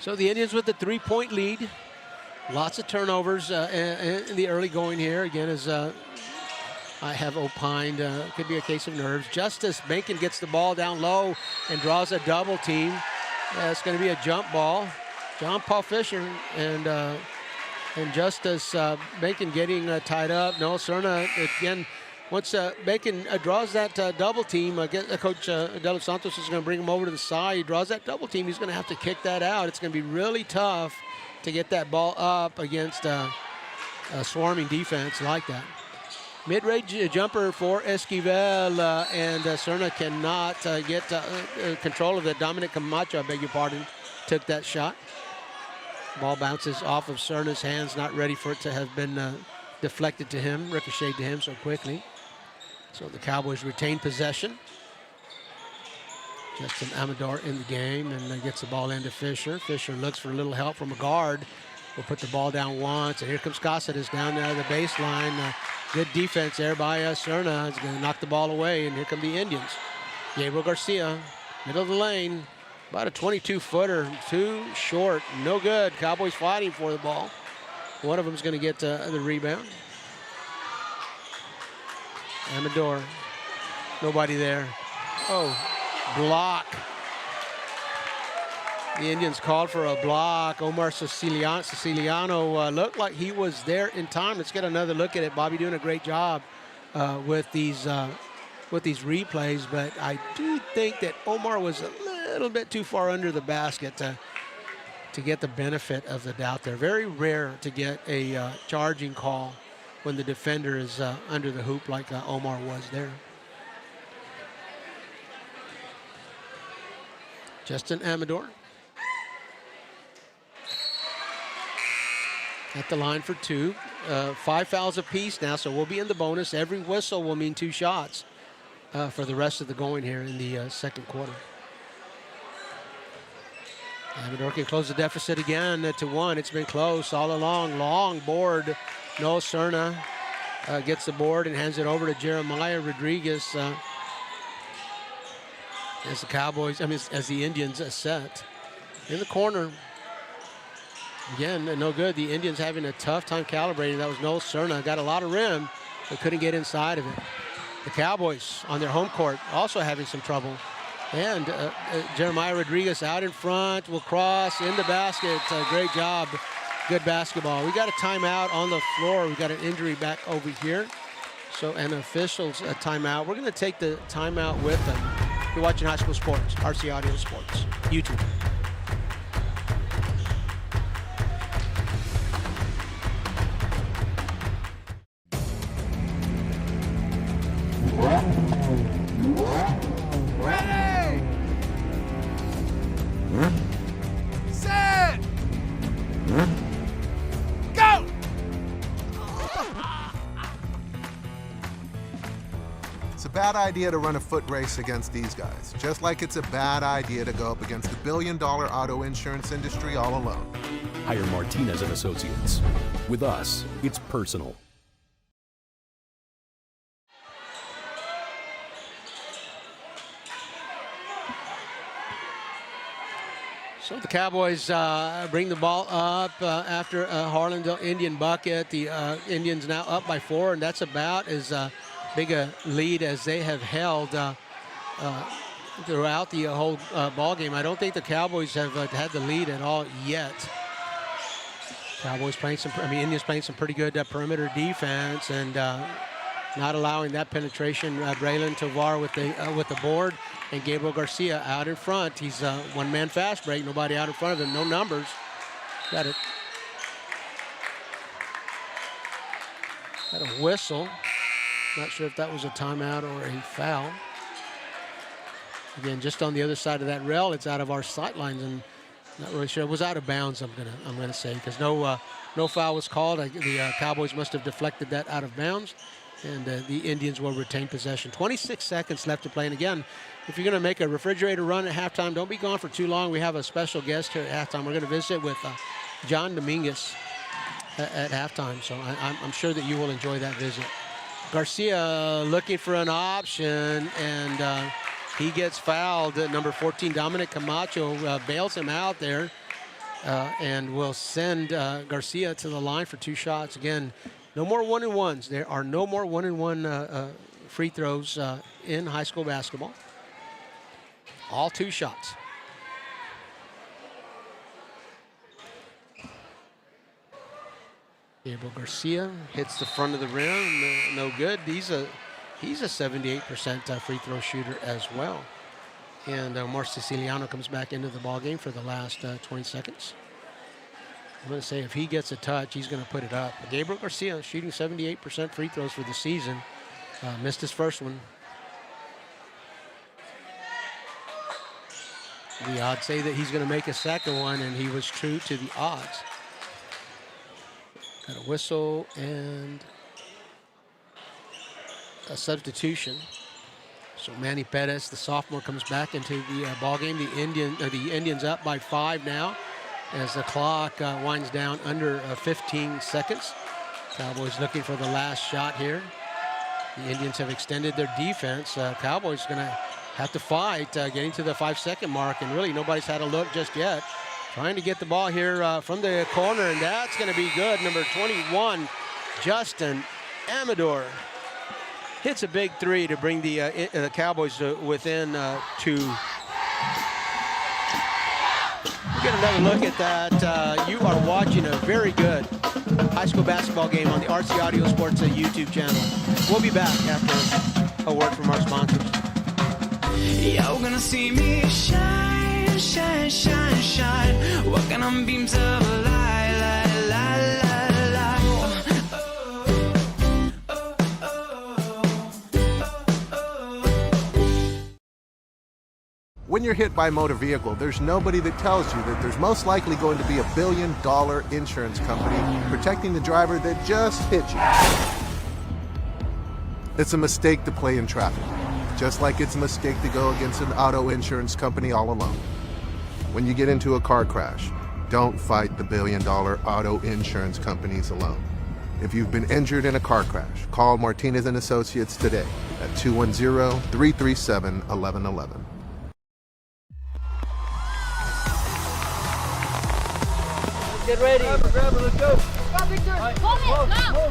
So the Indians with the 3-point lead. Lots of turnovers in the early going here. Again, as I have opined could be a case of nerves. Justice Bacon gets the ball down low and draws a double team. It's going to be a jump ball. John Paul Fisher and Justice Bacon getting tied up. No, Cerna again. Once Bacon draws that double team, Coach De Los Santos is going to bring him over to the side. He draws that double team. He's going to have to kick that out. It's going to be really tough to get that ball up against a swarming defense like that. Mid-range jumper for Esquivel, and Cerna cannot get control of it. Dominic Camacho, I beg your pardon, took that shot. Ball bounces off of Cerna's hands, not ready for it to have been deflected to him, ricocheted to him so quickly. So the Cowboys retain possession. Justin Amador in the game and gets the ball into Fisher. Fisher looks for a little help from a guard. We'll put the ball down once, and here comes Cáceres down there the baseline. Good defense there by Cerna. He's going to knock the ball away, and here come the Indians. Gabriel Garcia, middle of the lane, about a 22-footer, too short, no good. Cowboys fighting for the ball. One of them is going to get the rebound. Amador, nobody there. Oh, block. The Indians called for a block. Omar Siciliano looked like he was there in time. Let's get another look at it. Bobby doing a great job with these replays, but I do think that Omar was a little bit too far under the basket to get the benefit of the doubt there. Very rare to get a charging call when the defender is under the hoop like Omar was there. Justin Amador at the line for two. 5 fouls apiece now, so we'll be in the bonus. Every whistle will mean 2 shots for the rest of the going here in the second quarter. Amador can close the deficit again to 1. It's been close all along. Long board. No, Cerna gets the board and hands it over to Jeremiah Rodriguez as the Cowboys, as the Indians set in the corner. Again, no good. The Indians having a tough time calibrating. That was Noel Cerna. Got a lot of rim, but couldn't get inside of it. The Cowboys on their home court also having some trouble. And Jeremiah Rodriguez out in front, will cross in the basket. Great job. Good basketball. We got a timeout on the floor. We got an injury back over here. So an official's timeout. We're going to take the timeout with them. You're watching High School Sports, RC Audio Sports, YouTube. Ready! Set! Go! It's a bad idea to run a foot race against these guys, just like it's a bad idea to go up against the billion-dollar auto insurance industry all alone. Hire Martinez and Associates. With us, it's personal. So the Cowboys bring the ball up after a Harlandale Indian bucket. The Indians now up by 4, and that's about as big a lead as they have held throughout the whole ball game. I don't think the Cowboys have had the lead at all yet. Cowboys playing Indians playing some pretty good perimeter defense and not allowing that penetration. Braylon Tovar with the board, and Gabriel Garcia out in front. He's one-man fast break. Nobody out in front of him. No numbers. Got it. Got a whistle. Not sure if that was a timeout or a foul. Again, just on the other side of that rail, it's out of our sight lines, and not really sure. It was out of bounds, I'm gonna say, because no foul was called. The Cowboys must have deflected that out of bounds, and the Indians will retain possession. 26 seconds left to play, and again, if you're going to make a refrigerator run at halftime, don't be gone for too long. We have a special guest here at halftime. We're going to visit with John Dominguez at halftime, so I'm sure that you will enjoy that visit. Garcia looking for an option, and he gets fouled. Number 14, Dominic Camacho, bails him out there and will send Garcia to the line for 2 shots. Again, No more 1-and-1s. There are no more 1-and-1 free throws in high school basketball. All 2 shots. Gabriel Garcia hits the front of the rim. No good. He's a 78% free throw shooter as well. And Omar Siciliano comes back into the ballgame for the last 20 seconds. I'm going to say if he gets a touch, he's going to put it up. But Gabriel Garcia shooting 78% free throws for the season. Missed his first one. The odds say that he's going to make a second one, and he was true to the odds. Got a whistle and a substitution. So Manny Perez, the sophomore, comes back into the ballgame. The Indians up by 5 now, as the clock winds down under 15 seconds. Cowboys looking for the last shot here. The Indians have extended their defense. Cowboys going to have to fight getting to the 5-second mark, and really nobody's had a look just yet. Trying to get the ball here from the corner, and that's going to be good. Number 21, Justin Amador, hits a big 3 to bring the Cowboys within 2. Get another look at that. You are watching a very good high school basketball game on the RC Audio Sports YouTube channel. We'll be back after a word from our sponsors. You're gonna see me shine, shine, shine, shine. Walking on beams of light, light, light, light, light. When you're hit by a motor vehicle, there's nobody that tells you that there's most likely going to be a $1 billion insurance company protecting the driver that just hit you. It's a mistake to play in traffic, just like it's a mistake to go against an auto insurance company all alone. When you get into a car crash, don't fight the $1 billion auto insurance companies alone. If you've been injured in a car crash, call Martinez and Associates today at 210-337-1111. Get ready. Grab it, let's go. Go, Victor. Right. Hold it, go.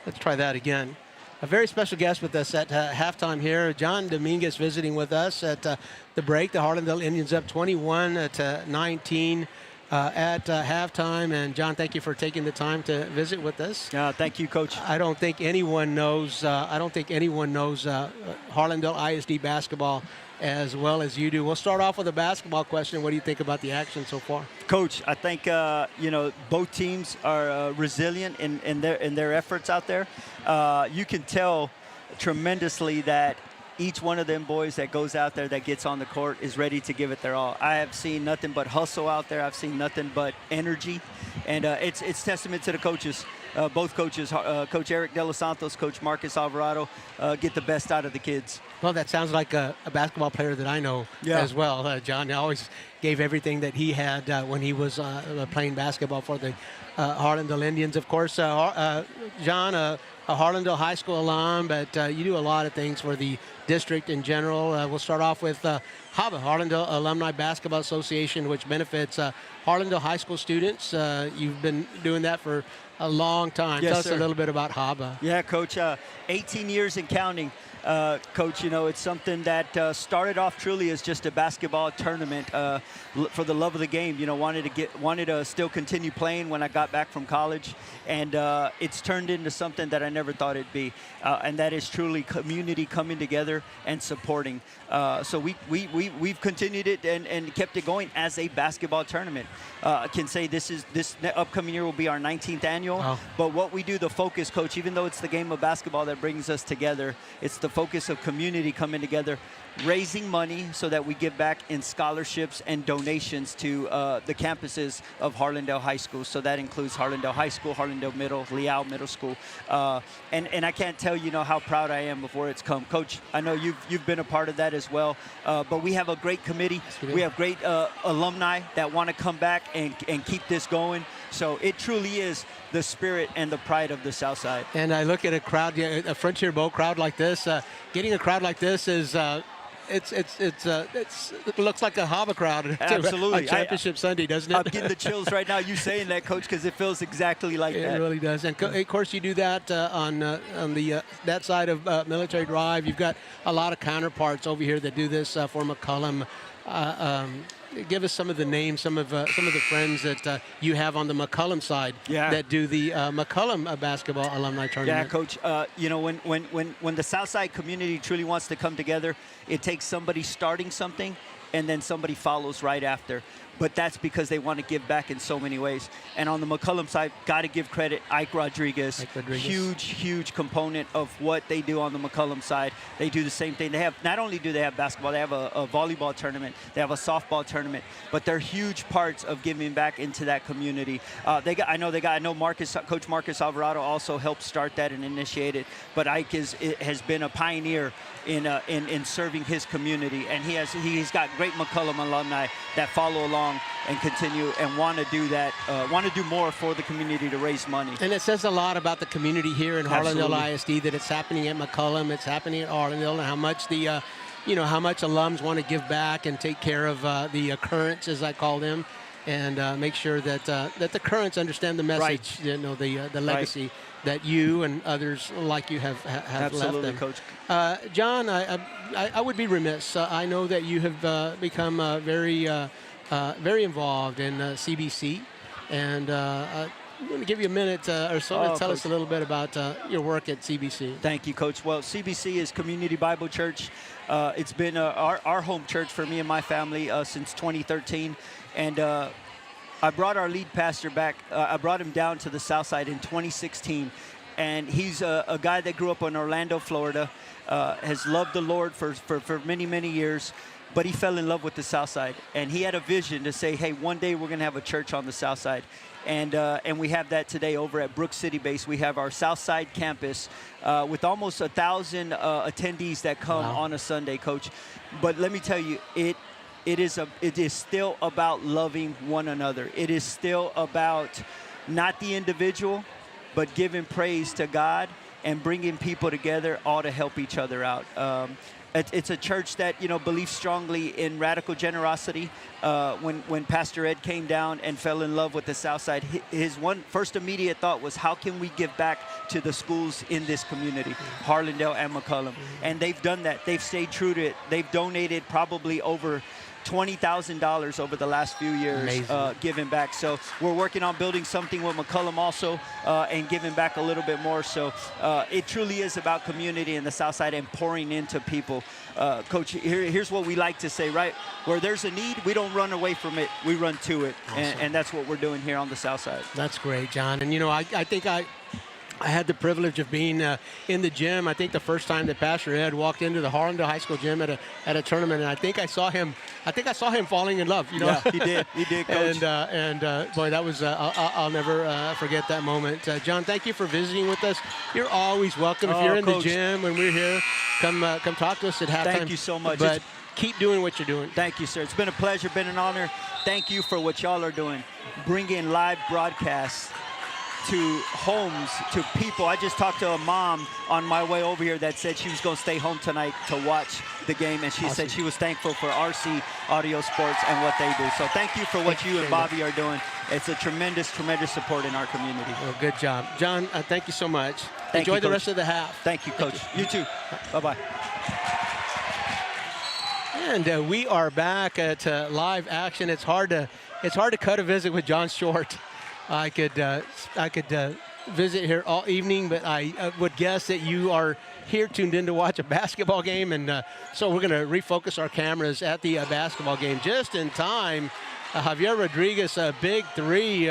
Let's try that again. A very special guest with us at halftime here. John Dominguez visiting with us at the break. The Harlandale Indians up 21-19 at halftime. And John, thank you for taking the time to visit with us. Thank you, Coach. I don't think anyone knows. Harlandale ISD basketball as well as you do. We'll start off with a basketball question. What do you think about the action so far? Coach, I think both teams are resilient in their efforts out there. You can tell tremendously that each one of them boys that goes out there that gets on the court is ready to give it their all. I have seen nothing but hustle out there. I've seen nothing but energy, and it's testament to the coaches. Both coaches, Coach Eric De Los Santos, Coach Marcus Alvarado, get the best out of the kids. Well, that sounds like a basketball player that I know as well. John always gave everything that he had when he was playing basketball for the Harlandale Indians. Of course, John, a Harlandale High School alum, but you do a lot of things for the district in general. We'll start off with HABA, Harlandale Alumni Basketball Association, which benefits Harlandale High School students. You've been doing that for a long time. Yes, Tell us sir. a little bit about HABA. Yeah, Coach, 18 years and counting. Coach, it's something that started off truly as just a basketball tournament for the love of the game. Wanted to still continue playing when I got back from college, and it's turned into something that I never thought it'd be, and that is truly community coming together and supporting. So we've continued it and kept it going as a basketball tournament. I can say this upcoming year will be our 19th annual. Wow. But what we do, the focus, Coach, even though it's the game of basketball that brings us together, it's the focus of community coming together, raising money so that we give back in scholarships and donations to the campuses of Harlandale High School. So that includes Harlandale High School, Harlandale Middle, Leal Middle School. And I can't tell you know how proud I am of where it's come. Coach, I know you've been a part of that as well. But we have a great committee. We have great alumni that want to come back and keep this going. So it truly is the spirit and the pride of the South Side. And I look at a crowd, a Frontier Bowl crowd like this. Getting a crowd like this is it looks like a Hava crowd. Absolutely. On Championship Sunday, doesn't it? I'm getting the chills right now. You saying that, Coach, because it feels exactly like that. It really does. And of course, you do that on the that side of Military Drive. You've got a lot of counterparts over here that do this for McCollum. Give us some of the names, some of the friends that you have on the McCollum side that do the McCollum basketball alumni tournament. Yeah, Coach. You know, when the Southside community truly wants to come together, it takes somebody starting something, and then somebody follows right after. But that's because they want to give back in so many ways. And on the McCollum side, got to give credit, Ike Rodriguez. Huge component of what they do on the McCollum side. They do the same thing. They have, not only do they have basketball, they have a volleyball tournament, they have a softball tournament, but they're huge parts of giving back into that community. I know Coach Marcus Alvarado also helped start that and initiate it, but Ike has been a pioneer in serving his community, and he's got great McCollum alumni that follow along and continue and want to do that, want to do more for the community to raise money. And it says a lot about the community here in Harlandale ISD that it's happening at McCollum, it's happening at Harlandale, and how much how much alums want to give back and take care of the currents, as I call them, and make sure that the currents understand the message, the legacy that you and others like you have Absolutely, left them. Coach. John, I would be remiss. I know that you have become very involved in CBC, and I'm going to give you a minute or so to tell us a little bit about your work at CBC. Thank you, Coach. Well, CBC is Community Bible Church. It's been our home church for me and my family since 2013, and I brought our lead pastor back. I brought him down to the South Side in 2016, and he's a guy that grew up in Orlando, Florida, has loved the Lord for many years, but he fell in love with the South Side, and he had a vision to say, hey, one day we're going to have a church on the South Side. And we have that today over at Brook City Base. We have our South Side campus with almost 1,000 attendees that come on a Sunday, Coach. But let me tell you, it is still about loving one another. It is still about not the individual, but giving praise to God and bringing people together all to help each other out. It's a church that believes strongly in radical generosity. When Pastor Ed came down and fell in love with the South Side, his first immediate thought was, how can we give back to the schools in this community, Harlandale and McCollum? And they've done that. They've stayed true to it. They've donated probably over $20,000 over the last few years giving back. So we're working on building something with McCollum also and giving back a little bit more. So it truly is about community in the South Side and pouring into people. Coach, here's what we like to say, right? Where there's a need, we don't run away from it, we run to it. Awesome. And that's what we're doing here on the South Side. That's great, John. And I think I had the privilege of being in the gym. I think the first time that Pastor Ed walked into the Harlandale High School gym at a tournament, and I think I saw him falling in love. Yeah, he did, Coach. And boy, that was I'll never forget that moment. John, thank you for visiting with us. You're always welcome. If you're in Coach, the gym when we're here, come talk to us at halftime. Thank you so much. But keep doing what you're doing. Thank you, sir. It's been a pleasure, been an honor. Thank you for what y'all are doing, bringing live broadcasts to homes, to people. I just talked to a mom on my way over here that said she was going to stay home tonight to watch the game, and she said she was thankful for RC Audio Sports and what they do. So thank you for what you and Bobby are doing. It's a tremendous support in our community. Well, good job. John, thank you so much. Enjoy the rest of the half. Thank you, Coach. You too. Bye-bye. And we are back at live action. It's hard to cut a visit with John Short. I could visit here all evening, but I would guess that you are here tuned in to watch a basketball game, and so we're going to refocus our cameras at the basketball game just in time. Javier Rodriguez, a big three,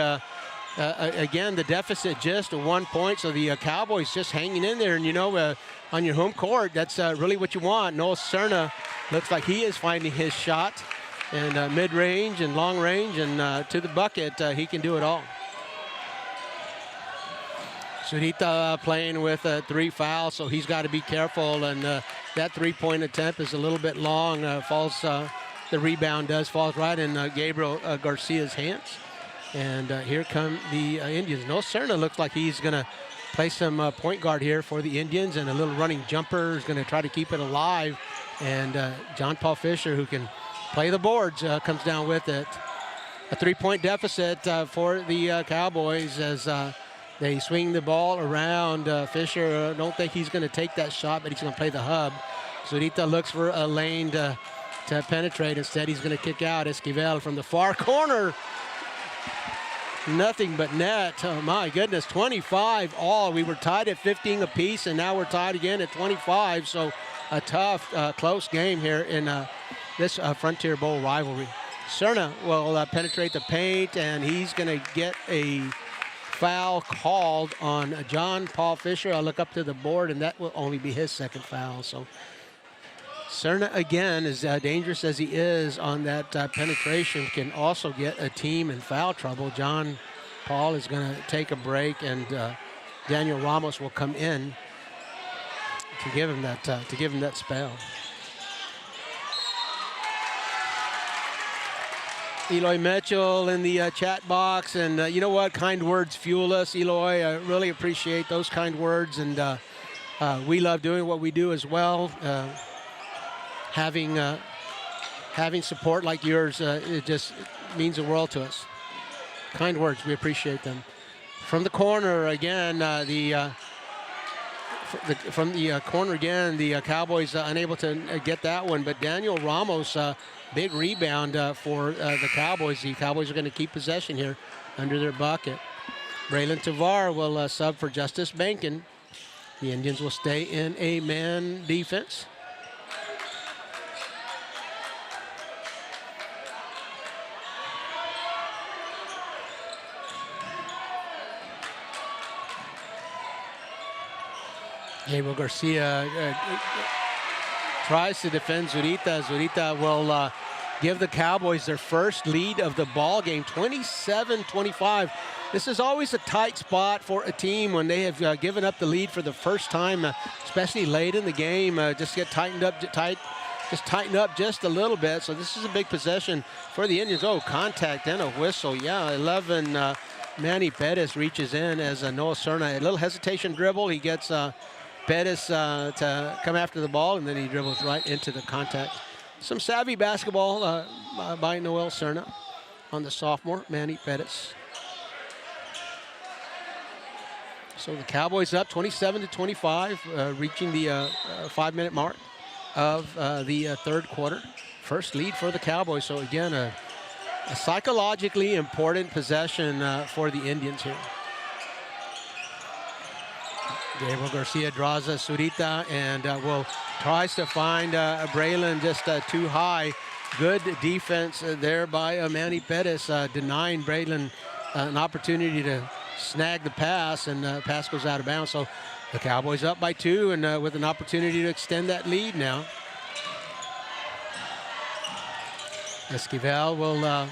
Again, the deficit just 1 point, so the Cowboys just hanging in there. And, you know, on your home court, that's really what you want. Noah Cerna looks like he is finding his shot. And mid-range and long range and to the bucket, he can do it all. Zurita playing with 3 fouls, so he's got to be careful. And that 3-point attempt is a little bit long. The rebound falls right in Gabriel Garcia's hands. And here come the Indians. No, Cerna looks like he's going to play some point guard here for the Indians, and a little running jumper is going to try to keep it alive. And John Paul Fisher, who can play the boards, comes down with it. A 3-point deficit for the Cowboys as they swing the ball around. Fisher, don't think he's going to take that shot, but he's going to play the hub. Zurita looks for a lane to penetrate. Instead, he's going to kick out. Esquivel from the far corner. Nothing but net. Oh, my goodness, 25 all. We were tied at 15 apiece, and now we're tied again at 25. So a tough, close game here in this Frontier Bowl rivalry. Cerna will penetrate the paint, and he's going to get a foul called on John Paul Fisher. I'll look up to the board, and that will only be his second foul. So Cerna, again, as dangerous as he is on that penetration, can also get a team in foul trouble. John Paul is going to take a break, and Daniel Ramos will come in to give him that spell. Eloy Mitchell in the chat box, and you know what? Kind words fuel us, Eloy. I really appreciate those kind words, and we love doing what we do as well. Having support like yours, it just means the world to us. Kind words, we appreciate them. From the corner again, from the corner again, the Cowboys unable to get that one, but Daniel Ramos, big rebound for the Cowboys. The Cowboys are going to keep possession here under their bucket. Braylon Tavar will sub for Justice Bankin. The Indians will stay in a man defense. Gabriel Garcia tries to defend Zurita. Zurita will give the Cowboys their first lead of the ball game, 27-25. This is always a tight spot for a team when they have given up the lead for the first time, especially late in the game. Just tighten up just a little bit. So this is a big possession for the Indians. Oh, contact and a whistle. Yeah, 11. Manny Pettis reaches in as Noah Cerna. A little hesitation dribble. He gets Pettis to come after the ball, and then he dribbles right into the contact. Some savvy basketball by Noel Cerna on the sophomore, Manny Pettis. So the Cowboys up 27-25, reaching the 5-minute mark of the third quarter. First lead for the Cowboys. So again, a psychologically important possession for the Indians here. Gabriel Garcia draws a Zurita and tries to find Braylon just too high. Good defense there by Manny Pettis, denying Braylon an opportunity to snag the pass, and the pass goes out of bounds. So the Cowboys up by 2 and with an opportunity to extend that lead now. Esquivel will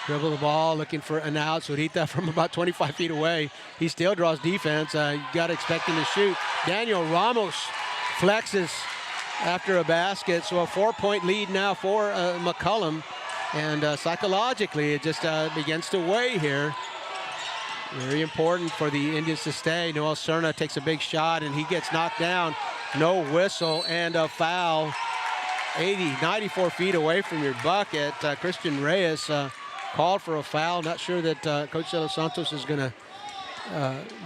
dribble the ball, looking for an out. Zurita from about 25 feet away. He still draws defense. You got to expect him to shoot. Daniel Ramos flexes after a basket. So a 4-point lead now for McCollum. And psychologically, it just begins to weigh here. Very important for the Indians to stay. Noel Cerna takes a big shot, and he gets knocked down. No whistle and a foul. 94 feet away from your bucket. Christian Reyes called for a foul. Not sure that Coach De Los Santos is going to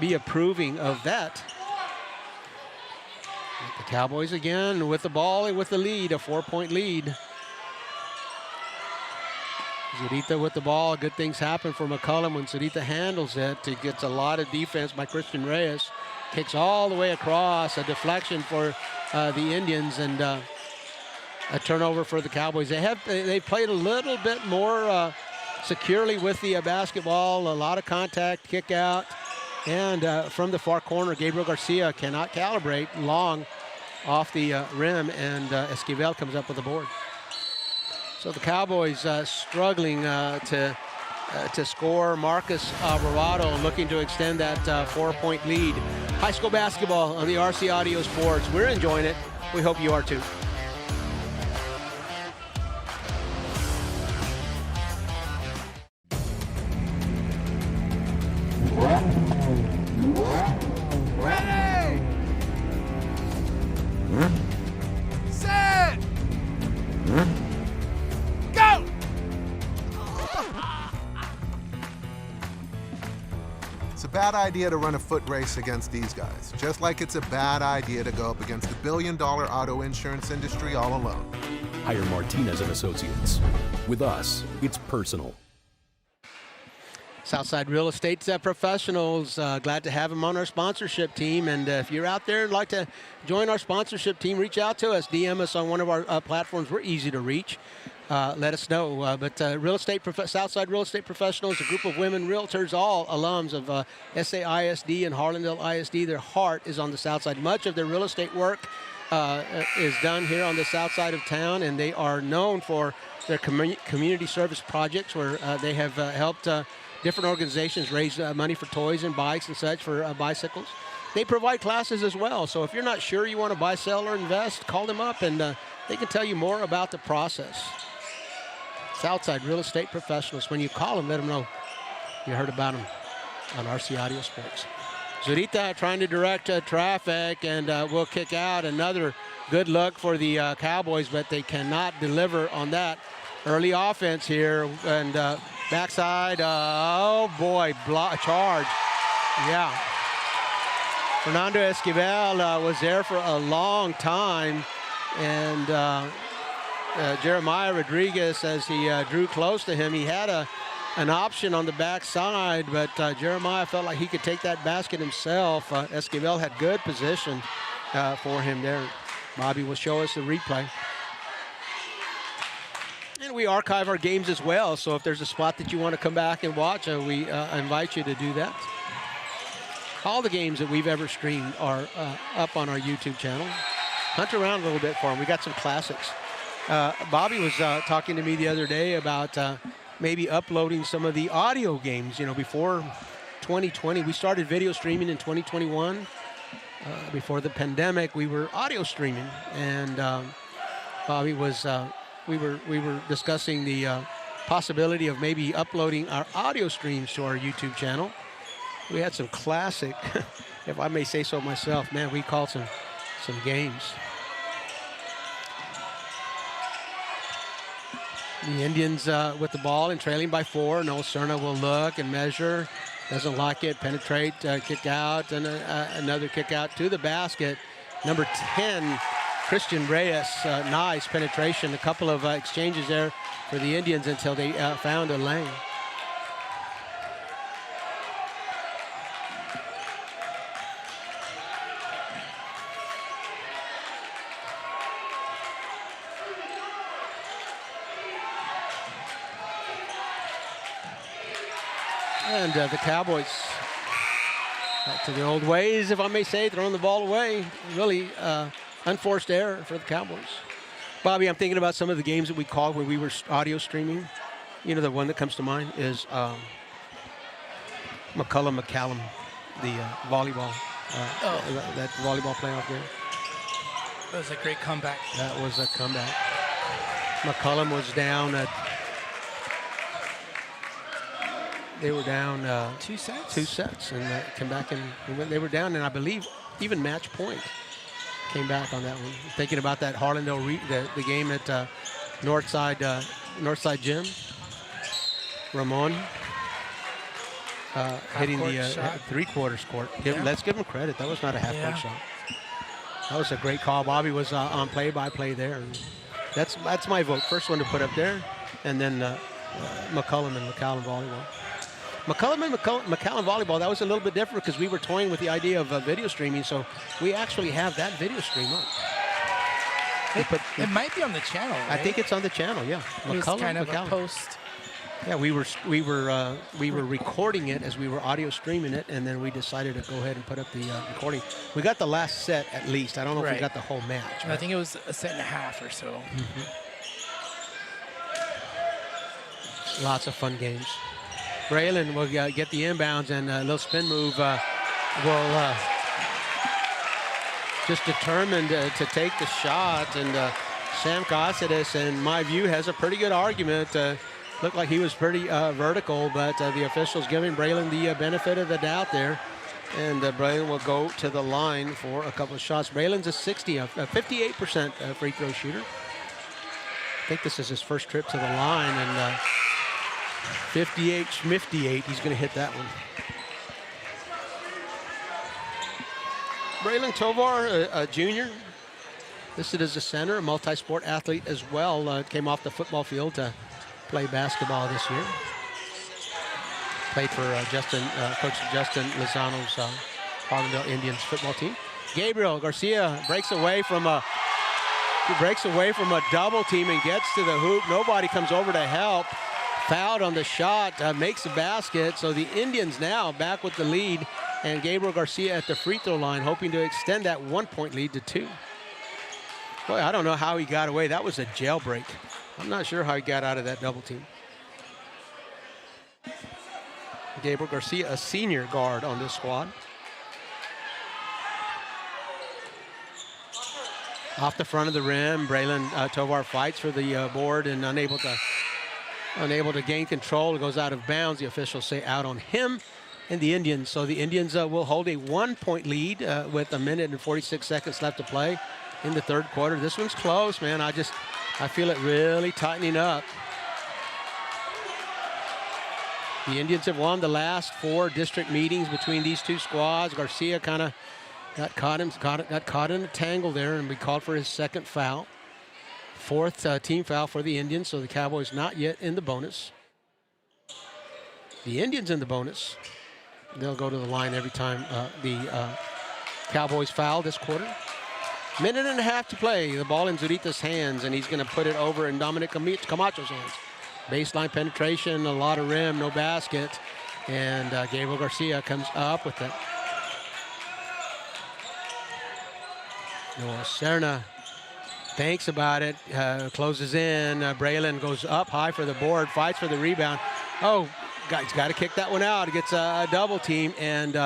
be approving of that. The Cowboys again with the ball and with the lead, a 4-point lead. Zurita with the ball. Good things happen for McCollum when Zurita handles it. He gets a lot of defense by Christian Reyes. Kicks all the way across. A deflection for the Indians, and a turnover for the Cowboys. They played a little bit more securely with the basketball. A lot of contact, kick out. And from the far corner, Gabriel Garcia cannot calibrate long off the rim, and Esquivel comes up with the board. So the Cowboys struggling to score. Marcus Alvarado looking to extend that 4-point lead. High school basketball on the RC Audio Sports. We're enjoying it. We hope you are too. Ready! Set! Go! It's a bad idea to run a foot race against these guys, just like it's a bad idea to go up against the billion-dollar auto insurance industry all alone. Hire Martinez and Associates. With us, it's personal. Southside Real Estate Professionals, glad to have them on our sponsorship team. And if you're out there and like to join our sponsorship team, reach out to us, DM us on one of our platforms. We're easy to reach. Let us know. Southside Real Estate Professionals, a group of women realtors, all alums of SAISD and Harlandale ISD. Their heart is on the south side. Much of their real estate work is done here on the south side of town, and they are known for their community service projects where they have helped different organizations raise money for toys and bikes and such for bicycles. They provide classes as well. So if you're not sure you want to buy, sell, or invest, call them up and they can tell you more about the process. Southside Real Estate Professionals. When you call them, let them know you heard about them on RC Audio Sports. Zurita trying to direct traffic and will kick out. Another good look for the Cowboys, but they cannot deliver on that early offense here. And backside, oh boy, charge. Yeah. Fernando Esquivel was there for a long time. And Jeremiah Rodriguez, as he drew close to him, he had an option on the backside, but Jeremiah felt like he could take that basket himself. Esquivel had good position for him there. Bobby will show us the replay. And we archive our games as well, so if there's a spot that you want to come back and watch, we invite you to do that. All the games that we've ever streamed are up on our YouTube channel. Hunt around a little bit for them. We got some classics. Bobby was talking to me the other day about maybe uploading some of the audio games, before 2020. We started video streaming in 2021. Before the pandemic, we were audio streaming, and Bobby was, we were discussing the possibility of maybe uploading our audio streams to our YouTube channel. We had some classic, if I may say so myself, man, we called some games. The Indians with the ball and trailing by 4. Noel Cerna will look and measure. Doesn't like it. Penetrate, kick out, and another kick out to the basket. Number 10, Christian Reyes. Nice penetration. A couple of exchanges there for the Indians until they found a lane. And the Cowboys back to their old ways, if I may say, throwing the ball away. Really unforced error for the Cowboys. Bobby, I'm thinking about some of the games that we called when we were audio streaming. The one that comes to mind is McCollum, the volleyball, that volleyball playoff game. That was a great comeback. That was a comeback. McCollum was down at they were down 2 sets? 2 sets, and came back and they were down, and I believe even match point came back on that one. Thinking about that Harlandale, the game at Northside Gym. Ramon hitting the three-quarters court. Let's give him credit. That was not a half-court shot. That was a great call. Bobby was on play-by-play there. And that's my vote. First one to put up there, and then McCollum and McCollum volleyball. McCollum and McCollum volleyball, that was a little bit different because we were toying with the idea of video streaming, so we actually have that video stream up. It might be on the channel, right? I think it's on the channel, yeah. It was kind of a post. Yeah, we were recording it as we were audio streaming it, and then we decided to go ahead and put up the recording. We got the last set at least. I don't know if we Right. got the whole match. I think it was a set and a half or so. Lots of fun games. Braylon will get the inbounds, and a little spin move will just determined to take the shot. And Sam Cossidis, in my view, has a pretty good argument. Looked like he was pretty vertical, but the officials giving Braylon the benefit of the doubt there. And Braylon will go to the line for a couple of shots. Braylon's a 58% free throw shooter. I think this is his first trip to the line, and 58, he's going to hit that one. Braylon Tovar, a junior, listed as a center, a multi-sport athlete as well. Came off the football field to play basketball this year. Played for Coach Justin Lozano's Harlandale Indians football team. Gabriel Garcia breaks away from a double team and gets to the hoop. Nobody comes over to help. Fouled on the shot, makes the basket. So the Indians now back with the lead, and Gabriel Garcia at the free throw line, hoping to extend that 1-point lead to 2. Boy, I don't know how he got away. That was a jailbreak. I'm not sure how he got out of that double team. Gabriel Garcia, a senior guard on this squad. Off the front of the rim, Braylon Tovar fights for the board and unable to gain control. It goes out of bounds. The officials say out on him and the Indians. So the Indians will hold a 1-point lead with 1 minute and 46 seconds left to play in the third quarter. This one's close, man. I feel it really tightening up. The Indians have won the last 4 district meetings between these two squads. Garcia kind of got caught in a tangle there and we called for his second foul. 4th team foul for the Indians, so the Cowboys not yet in the bonus. The Indians in the bonus. They'll go to the line every time the Cowboys foul this quarter. 1.5 minutes to play. The ball in Zurita's hands, and he's going to put it over in Dominic Camacho's hands. Baseline penetration, a lot of rim, no basket, and Gabriel Garcia comes up with it. Noah Serna thinks about it, closes in. Braylon goes up high for the board, fights for the rebound. Oh, he's got to kick that one out. He gets a double team, and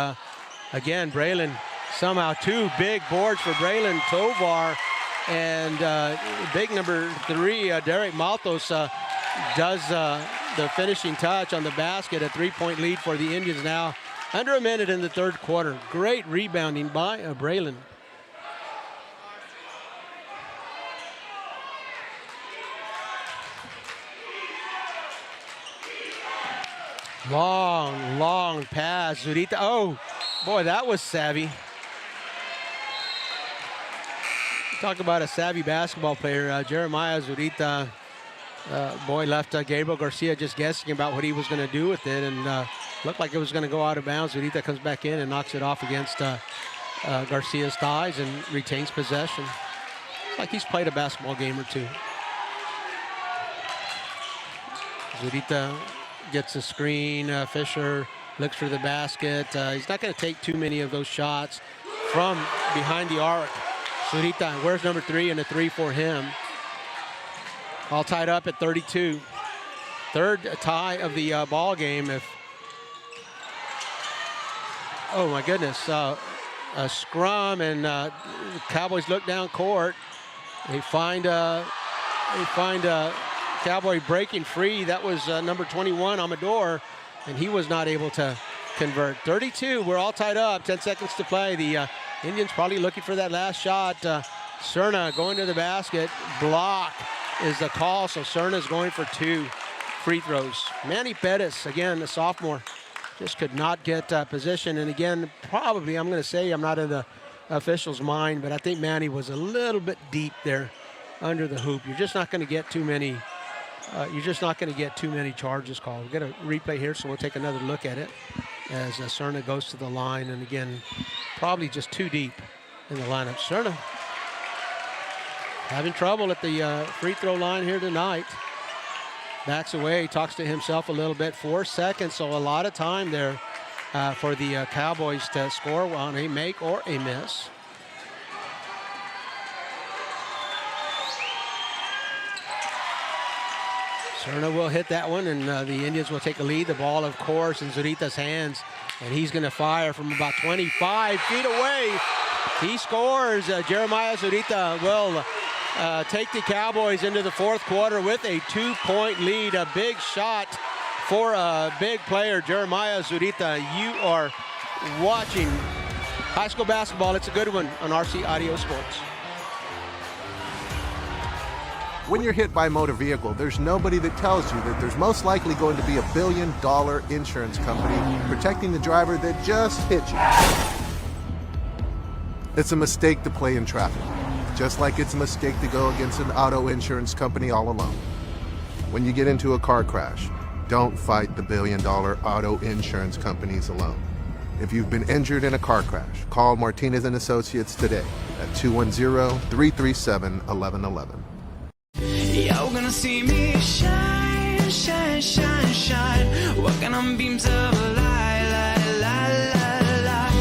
again, Braylon somehow 2 big boards for Braylon Tovar, and big number 3, Derek Maltos, does the finishing touch on the basket. A 3-point lead for the Indians now. Under 1 minute in the third quarter. Great rebounding by Braylon. Long pass. Zurita. Oh, boy, that was savvy. Talk about a savvy basketball player. Jeremiah Zurita, boy, left Gabriel Garcia just guessing about what he was going to do with it, and looked like it was going to go out of bounds. Zurita comes back in and knocks it off against Garcia's thighs and retains possession. It's like he's played a basketball game or two. Zurita gets a screen. Fisher looks for the basket. He's not going to take too many of those shots from behind the arc. Zurita, where's number 3, and a 3 for him. All tied up at 32. Third tie of the ball game. Oh my goodness, a scrum, and Cowboys look down court. They find Cowboy breaking free. That was number 21, Amador, and he was not able to convert. 32, we're all tied up, 10 seconds to play. The Indians probably looking for that last shot. Serna going to the basket. Block is the call, so Serna's going for 2 free throws. Manny Pettis, again, a sophomore, just could not get position. And again, probably, I'm going to say, I'm not in the official's mind, but I think Manny was a little bit deep there under the hoop. You're just not going to get too many. Charges called. We'll get a replay here, so we'll take another look at it as Serna goes to the line, and again, probably just too deep in the lineup. Serna having trouble at the free throw line here tonight. Backs away, talks to himself a little bit. 4 seconds, so a lot of time there for the Cowboys to score on a make or a miss. Cerna will hit that one, and the Indians will take a lead. The ball, of course, in Zurita's hands, and he's going to fire from about 25 feet away. He scores. Jeremiah Zurita will take the Cowboys into the fourth quarter with a 2-point lead. A big shot for a big player, Jeremiah Zurita. You are watching high school basketball. It's a good one on RC Audio Sports. When you're hit by a motor vehicle, there's nobody that tells you that there's most likely going to be $1 billion insurance company protecting the driver that just hit you. It's a mistake to play in traffic, just like it's a mistake to go against an auto insurance company all alone. When you get into a car crash, don't fight the $1 billion auto insurance companies alone. If you've been injured in a car crash, call Martinez and Associates today at 210-337-1111. You're gonna see me shine, shine, shine, shine. Walking on beams of light, light, light, light, light.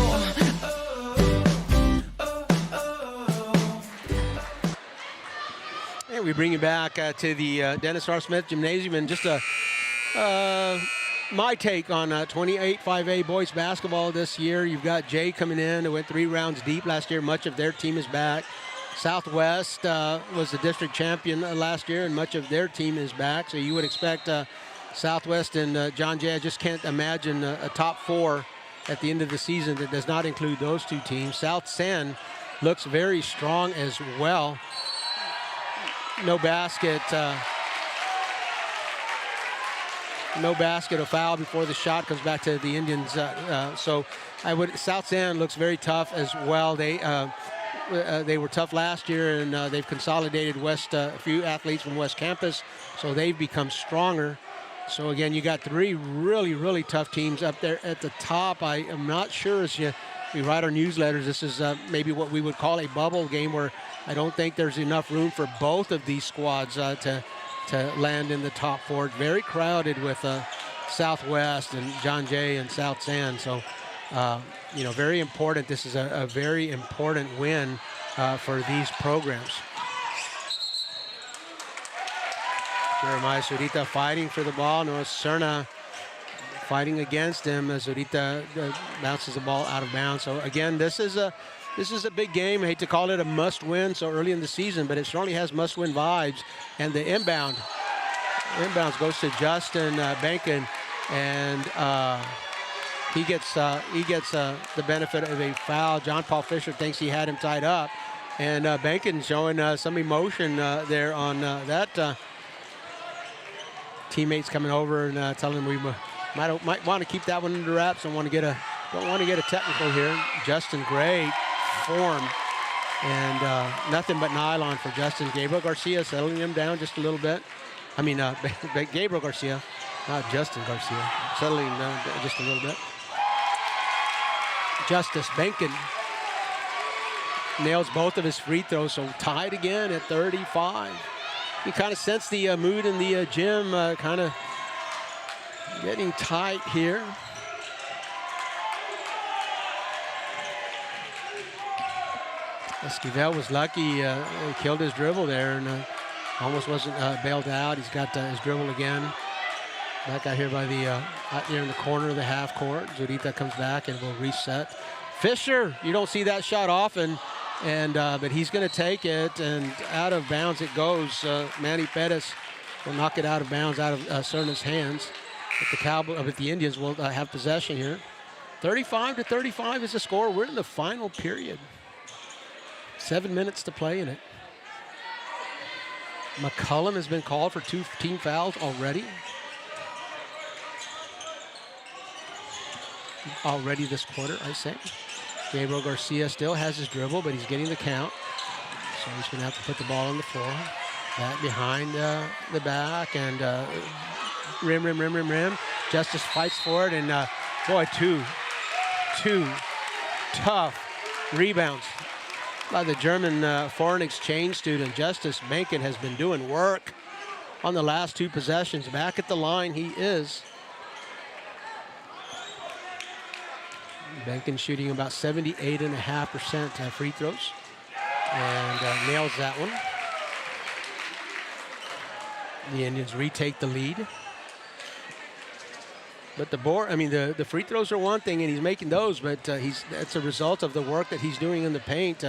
Oh, oh, oh. And we bring you back to the Dennis R. Smith Gymnasium, and just my take on 28 5A boys basketball this year. You've got Jay coming in, who went 3 rounds deep last year. Much of their team is back. Southwest was the district champion last year, and much of their team is back. So you would expect Southwest and John Jay. I just can't imagine a top 4 at the end of the season that does not include those 2 teams. South San looks very strong as well. No basket. No basket, a foul before the shot comes back to the Indians. So South San looks very tough as well. They were tough last year, and they've consolidated a few athletes from West Campus, so they've become stronger. So again, you got 3 really, really tough teams up there at the top. I am not sure, as we write our newsletters, this is maybe what we would call a bubble game, where I don't think there's enough room for both of these squads to land in the top 4. Very crowded with Southwest and John Jay and South San. So very important. This is a very important win for these programs. Jeremiah Zurita fighting for the ball. Noah Cerna fighting against him as Zurita bounces the ball out of bounds. So again, this is a big game. I hate to call it a must-win so early in the season, but it certainly has must-win vibes. And the inbounds goes to Justin Benkin, and he gets the benefit of a foul. John Paul Fisher thinks he had him tied up, and Benkin showing some emotion there on that. Teammates coming over and telling him we might want to keep that one under wraps. Don't want to get a technical here. Justin, great form, and nothing but nylon for Justin. Gabriel Garcia settling him down just a little bit. I mean, Gabriel Garcia, not Justin Garcia, settling down just a little bit. Justice Benkin nails both of his free throws, so tied again at 35. You kind of sense the mood in the gym kind of getting tight here. Esquivel was lucky. He killed his dribble there and almost wasn't bailed out. He's got his dribble again. Back out here by the out there in the corner of the half court. Zurita comes back and will reset. Fisher, you don't see that shot often, and but he's going to take it, and out of bounds it goes. Manny Pettis will knock it out of bounds out of Cerna's hands. But the Indians will have possession here. 35-35 is the score. We're in the final period. 7 minutes to play in it. McCollum has been called for 2 team fouls already. Already this quarter, I say. Gabriel Garcia still has his dribble, but he's getting the count. So he's going to have to put the ball on the floor. That behind the back, and rim. Justice fights for it, and boy, two tough rebounds by the German foreign exchange student. Justice Benkin has been doing work on the last 2 possessions. Back at the line, he is. Benkin shooting about 78.5% free throws, and nails that one. The Indians retake the lead. But the free throws are one thing, and he's making those, but that's a result of the work that he's doing in the paint.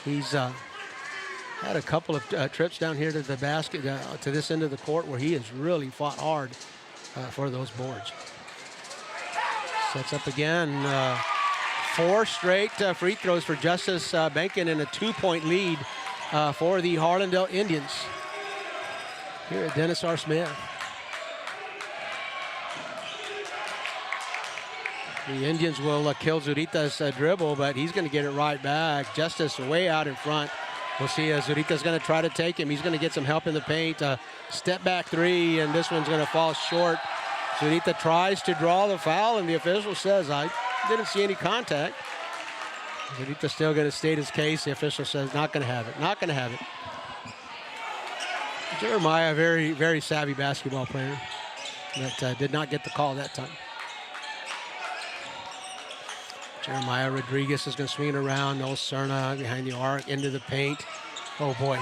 He's had a couple of trips down here to the basket, to this end of the court, where he has really fought hard for those boards. Sets up again. 4 straight free throws for Justice Benkin, and a 2-point lead for the Harlandale Indians here at Dennis R. Smith. The Indians will kill Zurita's dribble, but he's going to get it right back. Justice way out in front. We'll see Zurita's going to try to take him. He's going to get some help in the paint. Step back 3, and this one's going to fall short. Zurita tries to draw the foul, and the official says, I didn't see any contact. Zurita's still going to state his case. The official says, not going to have it, not going to have it. Jeremiah, a very, very savvy basketball player that did not get the call that time. Jeremiah Rodriguez is going to swing it around. No Cerna behind the arc, into the paint. Oh boy.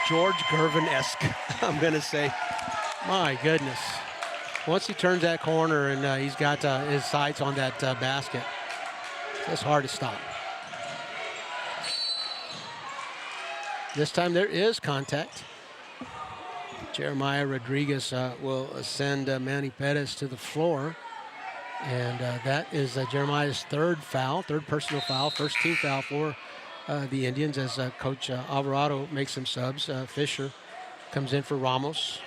George Gervin-esque, I'm going to say. My goodness. Once he turns that corner and he's got his sights on that basket, it's hard to stop. This time there is contact. Jeremiah Rodriguez will send Manny Perez to the floor. And that is Jeremiah's third personal foul, first team foul for the Indians, as Coach Alvarado makes some subs. Fisher comes in for Ramos,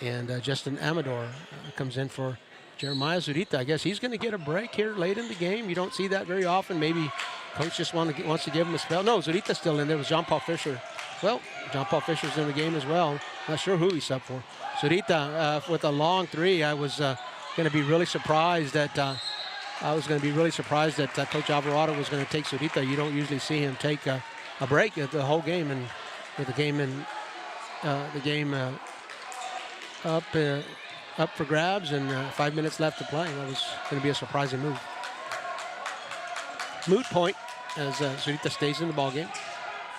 and Justin Amador comes in for Jeremiah Zurita. I guess he's going to get a break here late in the game. You don't see that very often. Maybe Coach just wants to give him a spell. No, Zurita's still in there with Jean-Paul Fisher. Well, Jean-Paul Fisher's in the game as well. Not sure who he's subbed for. Zurita with a long 3. I was going to be really surprised that Coach Alvarado was going to take Zurita. You don't usually see him take a break the whole game, and with the game up for grabs and 5 minutes left to play. That was going to be a surprising move. Moot point as Zurita stays in the ballgame.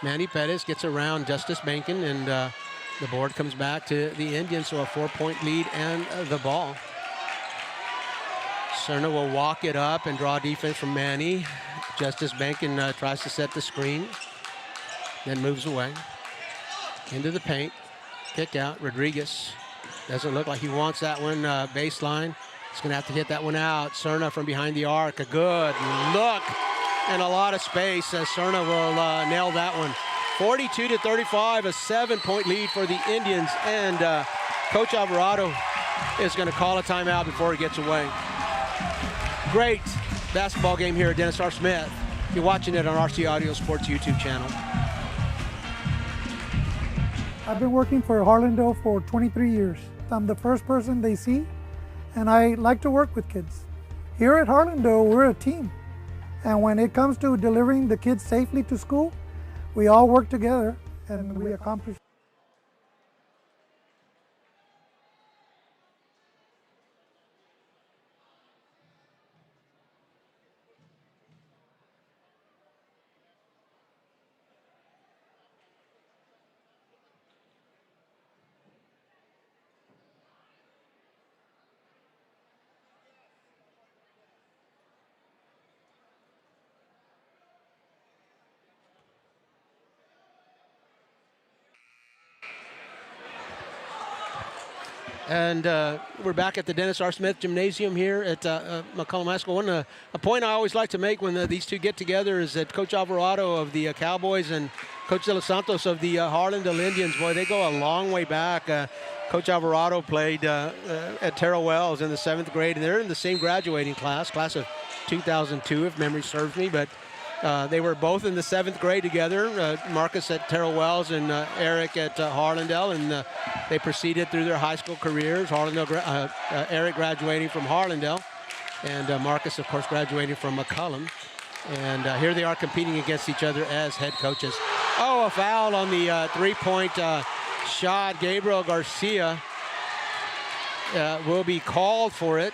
Manny Perez gets around Justice Benkin, and the board comes back to the Indians, so a 4-point lead and the ball. Cerna will walk it up and draw defense from Manny. Justice Benkin tries to set the screen, then moves away. Into the paint, kick out. Rodriguez doesn't look like he wants that one. Baseline, he's going to have to hit that one out. Cerna from behind the arc, a good look and a lot of space. Cerna will nail that one. 42-35, a 7-point lead for the Indians, and Coach Alvarado is going to call a timeout before he gets away. Great basketball game here at Dennis R. Smith. You're watching it on RC Audio Sports YouTube channel. I've been working for Harlandale for 23 years. I'm the first person they see, and I like to work with kids. Here at Harlandale, we're a team. And when it comes to delivering the kids safely to school, we all work together and we accomplish. And we're back at the Dennis R. Smith Gymnasium here at McCollum High School. A point I always like to make when these two get together is that Coach Alvarado of the Cowboys and Coach De Los Santos of the Harlandale Indians, boy, they go a long way back. Coach Alvarado played at Terrell Wells in the 7th grade, and they're in the same graduating class of 2002, if memory serves me. But they were both in the 7th grade together, Marcus at Terrell Wells and Eric at Harlandale, and they proceeded through their high school careers. Eric graduating from Harlandale, and Marcus, of course, graduating from McCollum. And here they are competing against each other as head coaches. Oh, a foul on the three-point shot. Gabriel Garcia will be called for it.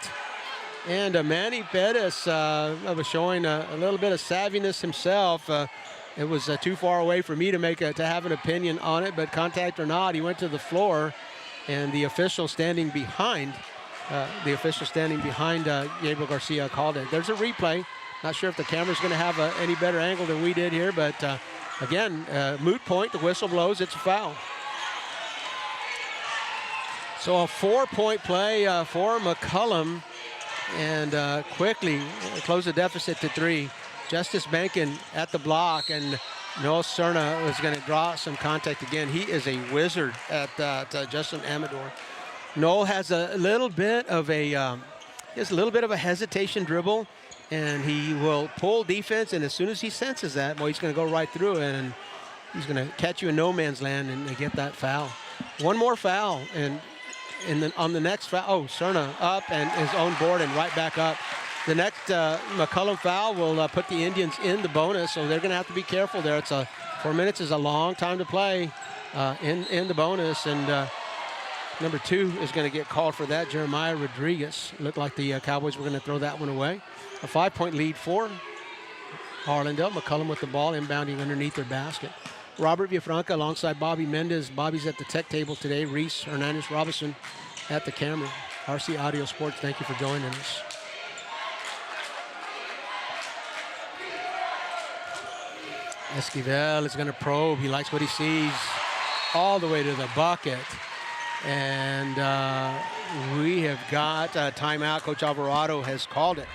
And Manny Pettis was showing a little bit of savviness himself. It was too far away for me to have an opinion on it, but contact or not, he went to the floor, and the official standing behind Gabriel Garcia called it. There's a replay. Not sure if the camera's going to have any better angle than we did here, but again, moot point. The whistle blows. It's a foul. So a 4-point play for McCollum, and quickly close the deficit to 3. Justice Bankin at the block, and Noel Cerna was going to draw some contact again. He is a wizard at Justin Amador. Noel has a little bit of a hesitation dribble, and he will pull defense, and as soon as he senses that, well, he's going to go right through it, and he's going to catch you in no man's land and get that foul. One more foul, and on the next foul, Cerna up and his own board and right back up. The next McCollum foul will put the Indians in the bonus, so they're going to have to be careful there. 4 minutes is a long time to play in the bonus, and number 2 is going to get called for that. Jeremiah Rodriguez. Looked like the Cowboys were going to throw that one away. A 5-point lead for Harlandale. McCollum with the ball, inbounding underneath their basket. Robert Villafranca alongside Bobby Mendez. Bobby's at the tech table today. Reese Hernandez Robinson at the camera. RC Audio Sports, thank you for joining us. Esquivel is going to probe. He likes what he sees. All the way to the bucket. And we have got a timeout. Coach Alvarado has called it.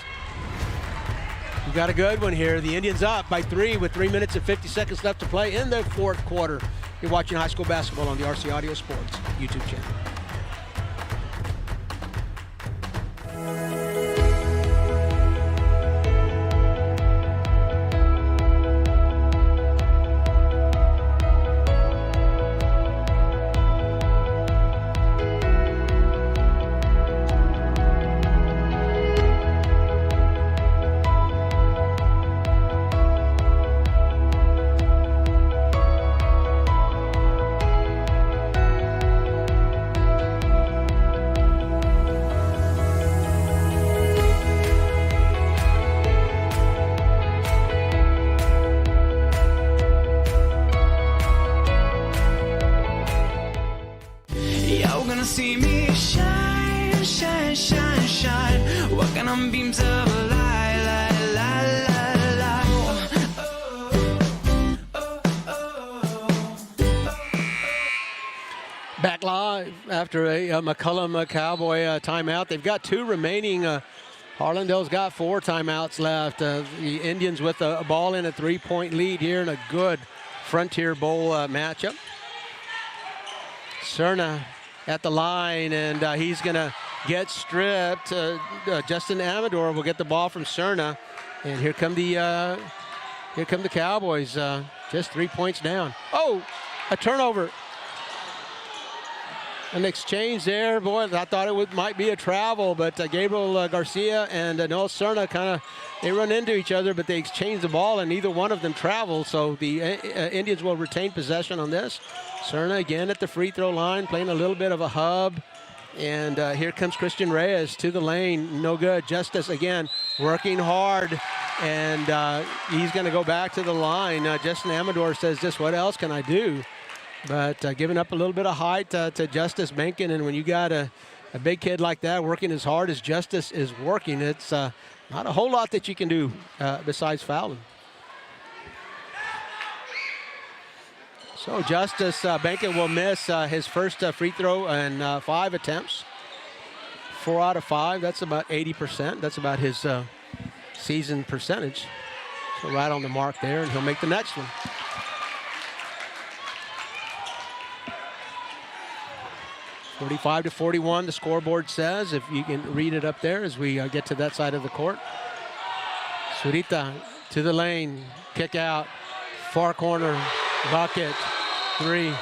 We've got a good one here. The Indians up by 3 with 3 minutes and 50 seconds left to play in the 4th quarter. You're watching high school basketball on the RC Audio Sports YouTube channel. See me shine, shine, shine, shine. Walking on beams of light, light, light, light, light. Back live after a McCollum Cowboy timeout. They've got 2 remaining. Harlandale's got 4 timeouts left. The Indians with a ball in a 3-point lead here in a good Frontier Bowl matchup. Cerna at the line, and he's going to get stripped. Justin Amador will get the ball from Cerna, and here come the Cowboys. Just 3 points down. Oh, a turnover. An exchange there, boy. I thought it might be a travel, but Gabriel Garcia and Noel Cerna they run into each other, but they exchange the ball, and neither one of them travel. So the Indians will retain possession on this. Cerna again at the free throw line, playing a little bit of a hub. And here comes Christian Reyes to the lane. No good. Justice again working hard. And he's going to go back to the line. Justin Amador says, just what else can I do? But giving up a little bit of height to Justice Bankin. And when you got a big kid like that working as hard as Justice is working, it's not a whole lot that you can do besides fouling. So Justice Bankin will miss his first free throw in 5 attempts. 4 out of 5. That's about 80%. That's about his season percentage. So right on the mark there, and he'll make the next one. (45-41), the scoreboard says, if you can read it up there as we get to that side of the court. Zurita to the lane, kick out, far corner, bucket, 3.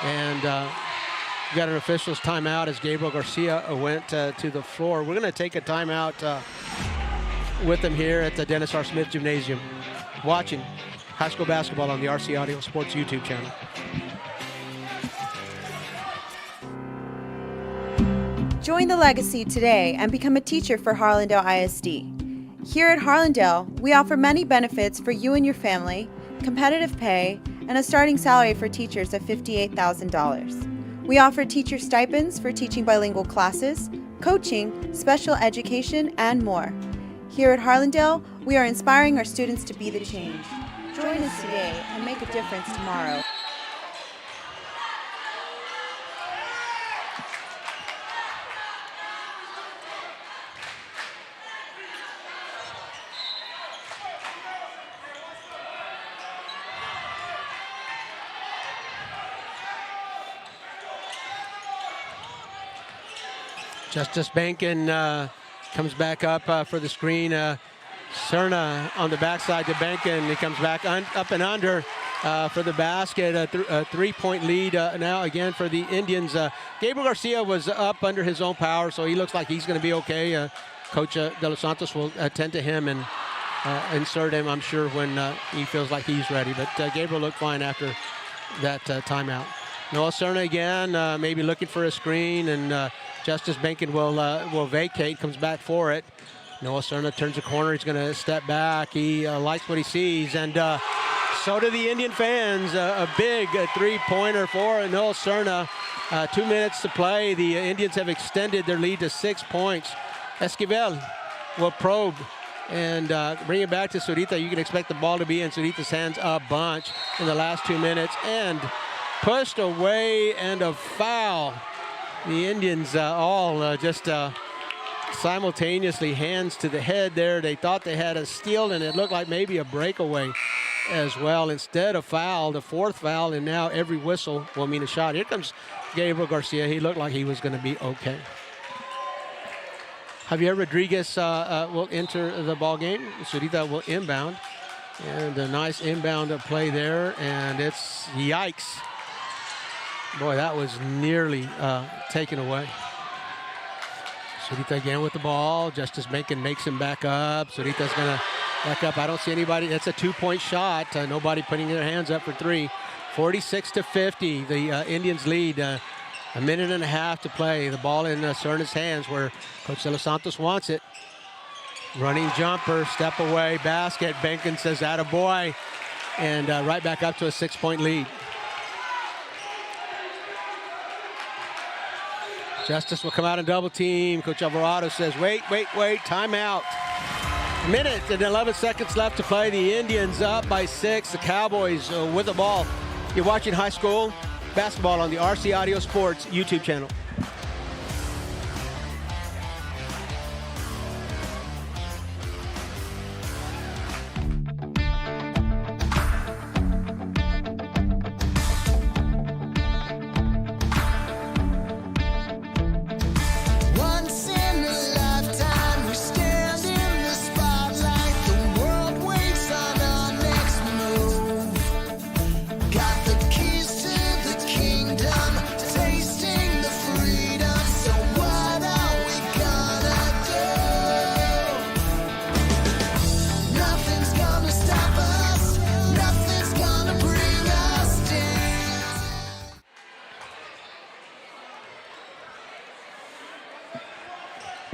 And we got an official's timeout as Gabriel Garcia went to the floor. We're going to take a timeout with them here at the Dennis R. Smith Gymnasium, watching high school basketball on the RC Audio Sports YouTube channel. Join the legacy today and become a teacher for Harlandale ISD. Here at Harlandale, we offer many benefits for you and your family, competitive pay, and a starting salary for teachers of $58,000. We offer teacher stipends for teaching bilingual classes, coaching, special education, and more. Here at Harlandale, we are inspiring our students to be the change. Join us today and make a difference tomorrow. Justice Bankin comes back up for the screen. Cerna on the backside to Bankin. He comes back up and under for the basket. A three-point lead now again for the Indians. Gabriel Garcia was up under his own power, so he looks like he's going to be okay. Coach De Los Santos will attend to him and insert him, I'm sure, when he feels like he's ready. But Gabriel looked fine after that timeout. Noah Cerna again, maybe looking for a screen, and Justice Bankin will vacate, comes back for it. Noah Cerna turns the corner. He's going to step back. He likes what he sees, and so do the Indian fans. A big three-pointer for Noah Cerna. 2 minutes to play. The Indians have extended their lead to 6 points. Esquivel will probe and bring it back to Zurita. You can expect the ball to be in Zurita's hands a bunch in the last 2 minutes, and pushed away, and a foul. The Indians all just simultaneously hands to the head there. They thought they had a steal, and it looked like maybe a breakaway as well. Instead of foul, the fourth foul, and now every whistle will mean a shot. Here comes Gabriel Garcia. He looked like he was going to be okay. Javier Rodriguez will enter the ball game. Zurita will inbound, and a nice inbound play there, and it's yikes. Boy, that was nearly taken away. Zurita again with the ball. Justice Bankin makes him back up. Zurita's going to back up. I don't see anybody. That's a two-point shot. Nobody putting their hands up for three. 46-50, the Indians lead. A minute and a half to play. The ball in Cerna's hands where Coach De Los Santos wants it. Running jumper, step away, basket. Bankin says, attaboy. And right back up to a 6-point lead. Justice will come out and double team. Coach Alvarado says, wait, timeout. A minute and 11 seconds left to play. The Indians up by 6. The Cowboys with the ball. You're watching high school basketball on the RC Audio Sports YouTube channel. Once in a lifetime, we stand in the spotlight. The world waits on our next move. Got the keys to the kingdom, tasting the freedom. So what are we gonna do? Nothing's gonna stop us. Nothing's gonna bring us down.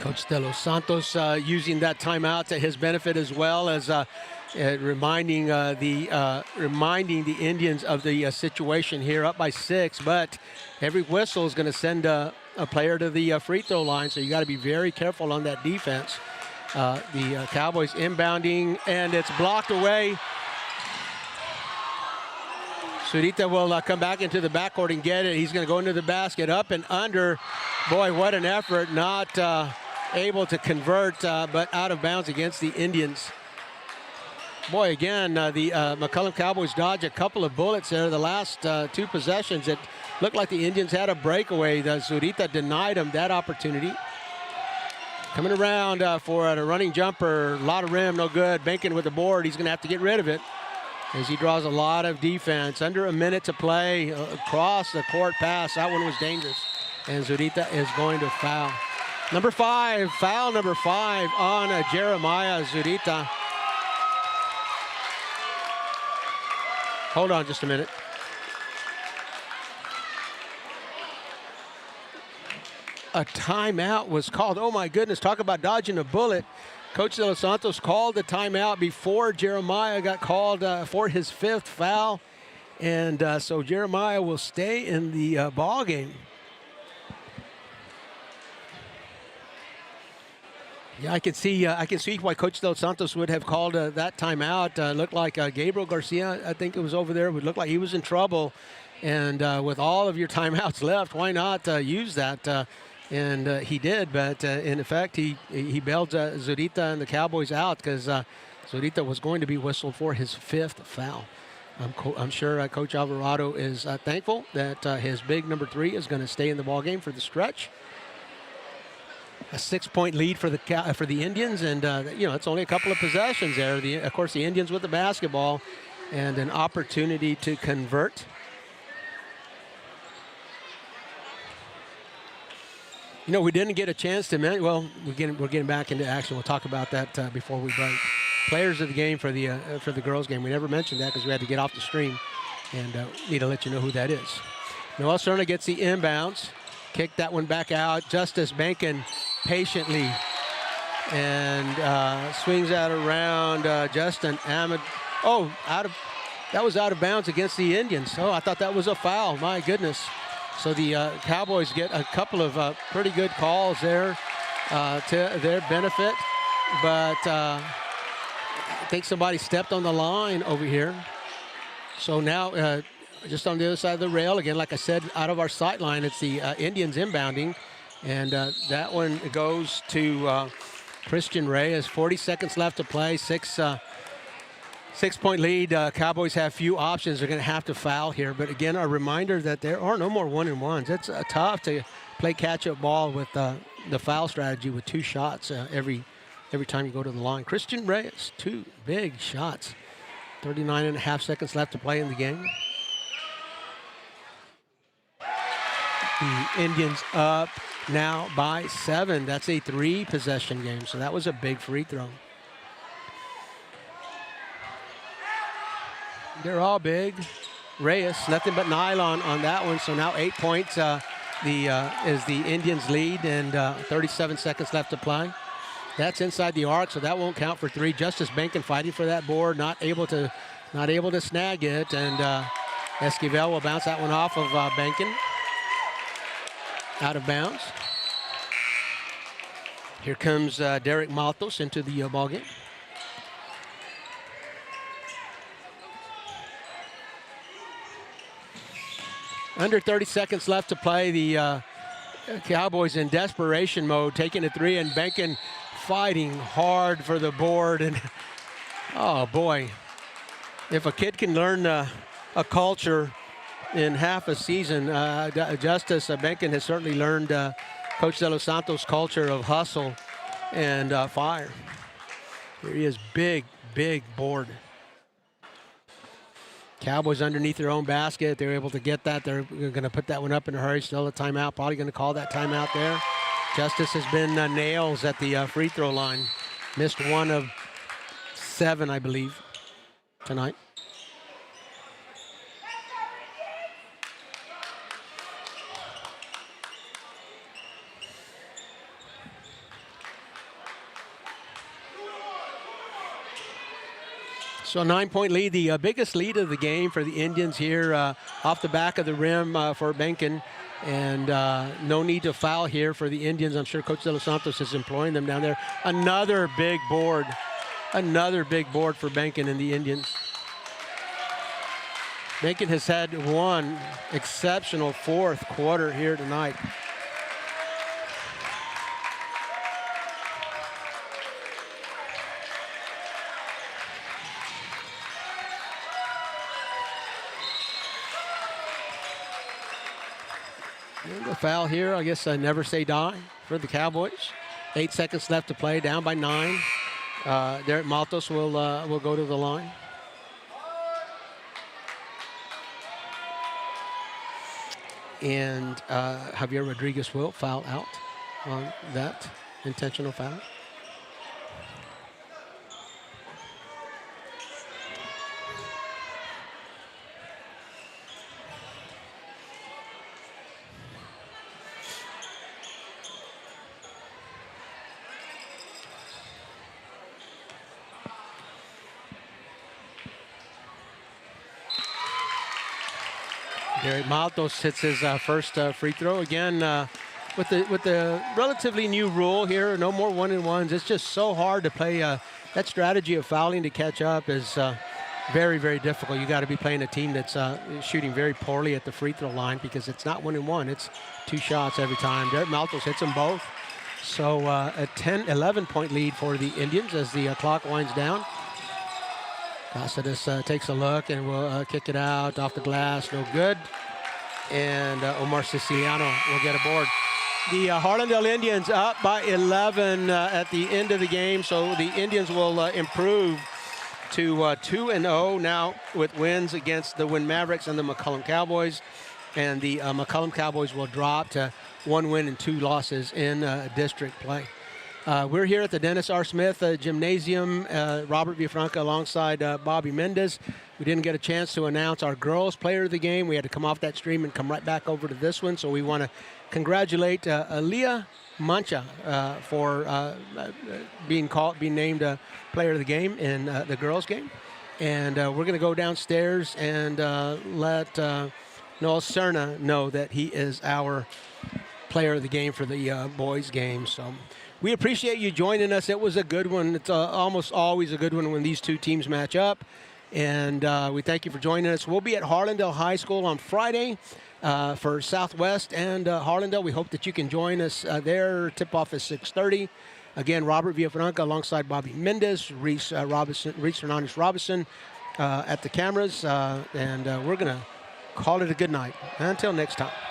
Coach De Los Santos using that timeout to his benefit, as well as reminding the Indians of the situation here, up by 6. But every whistle is going to send a player to the free throw line, so you got to be very careful on that defense. The Cowboys inbounding, and it's blocked away. Zurita will come back into the backcourt and get it. He's going to go into the basket, up and under. Boy, what an effort. Not able to convert, but out of bounds against the Indians. Boy, again, the McCollum Cowboys dodge a couple of bullets there. The last 2 possessions, it looked like the Indians had a breakaway. The Zurita denied them that opportunity. Coming around for a running jumper, a lot of rim, no good. Bankin with the board. He's going to have to get rid of it as he draws a lot of defense. Under a minute to play, across the court pass. That one was dangerous. And Zurita is going to foul. Number 5, foul number 5 on Jeremiah Zurita. Hold on just a minute. a timeout was called. Oh my goodness, talk about dodging a bullet. Coach De Los Santos called the timeout before Jeremiah got called for his 5th foul. And so Jeremiah will stay in the ball game. Yeah, I can see why Coach Dos Santos would have called that timeout. Looked like Gabriel Garcia, I think it was over there, would look like he was in trouble. And with all of your timeouts left, why not use that? And he did, but in effect, he bailed Zurita and the Cowboys out because Zurita was going to be whistled for his 5th foul. I'm sure Coach Alvarado is thankful that his big number 3 is going to stay in the ball game for the stretch. A 6-point lead for the Indians, and it's only a couple of possessions there. Of course, the Indians with the basketball and an opportunity to convert. We didn't get a chance to mention. Well, we're getting back into action. We'll talk about that before we break. Players of the game for the girls' game. We never mentioned that because we had to get off the stream, and need to let you know who that is. Noel Cerna gets the inbounds, kicked that one back out. Justice Bankin patiently and swings that around. Justin Ahmed. That was out of bounds against the Indians. Oh, I thought that was a foul. My goodness. So the Cowboys get a couple of pretty good calls there to their benefit. But I think somebody stepped on the line over here. So now just on the other side of the rail, again, like I said, out of our sight line, it's the Indians inbounding. And that one goes to Christian Reyes. 40 seconds left to play. 6-point lead. Cowboys have few options. They're going to have to foul here. But again, a reminder that there are no more 1-and-1s. It's tough to play catch-up ball with the foul strategy with 2 shots every time you go to the line. Christian Reyes, 2 big shots. 39.5 seconds left to play in the game. The Indians up now by 7. That's a 3-possession game. So that was a big free throw. They're all big. Reyes, nothing but nylon on that one. So now 8 points is the Indians' lead, and 37 seconds left to play. That's inside the arc, so that won't count for 3. Justice Bankin fighting for that board, not able to snag it, and Esquivel will bounce that one off of Bankin. Out of bounds. Here comes Derek Maltos into the ball game. Under 30 seconds left to play. The Cowboys in desperation mode, taking a 3, and Bankin fighting hard for the board. And oh boy, if a kid can learn a culture in half a season, Justice Bankin has certainly learned Coach De Los Santos' culture of hustle and fire. Here he is, big board. Cowboys underneath their own basket. They're able to get that. They're going to put that one up in a hurry. Still a timeout. Probably going to call that timeout there. Justice has been nails at the free throw line. Missed 1 of 7, I believe, tonight. So a 9-point lead, the biggest lead of the game for the Indians here off the back of the rim for Bankin. And no need to foul here for the Indians. I'm sure Coach De Los Santos is employing them down there. Another big board for Bankin and the Indians. Bankin has had one exceptional 4th quarter here tonight. The foul here, I guess never say die for the Cowboys. 8 seconds left to play, down by 9. Derek Maltos will go to the line. And Javier Rodriguez will foul out on that intentional foul. Derek Maltos hits his first free throw again. With the relatively new rule here, no more 1-and-1s. It's just so hard to play. That strategy of fouling to catch up is very, very difficult. You got to be playing a team that's shooting very poorly at the free throw line because it's not 1-and-1. It's 2 shots every time. Derek Maltos hits them both. So a 11-point lead for the Indians as the clock winds down. Caceres takes a look and will kick it out off the glass. No good. And Omar Siciliano will get a board. The Harlandale Indians up by 11 at the end of the game. So the Indians will improve to 2-0 now with wins against the Wynn Mavericks and the McCollum Cowboys. And the McCollum Cowboys will drop to 1 win and 2 losses in district play. We're here at the Dennis R. Smith Gymnasium, Robert Villafranca alongside Bobby Mendez. We didn't get a chance to announce our girls player of the game. We had to come off that stream and come right back over to this one. So we want to congratulate Aaliyah Mancha for being named player of the game in the girls game. And we're going to go downstairs and let Noel Cerna know that he is our player of the game for the boys game. So we appreciate you joining us. It was a good one. It's almost always a good one when these two teams match up. And we thank you for joining us. We'll be at Harlandale High School on Friday for Southwest and Harlandale. We hope that you can join us there. Tip-off is 6:30. Again, Robert Villafranca alongside Bobby Mendez, Reese Hernandez Robinson at the cameras. And we're going to call it a good night. Until next time.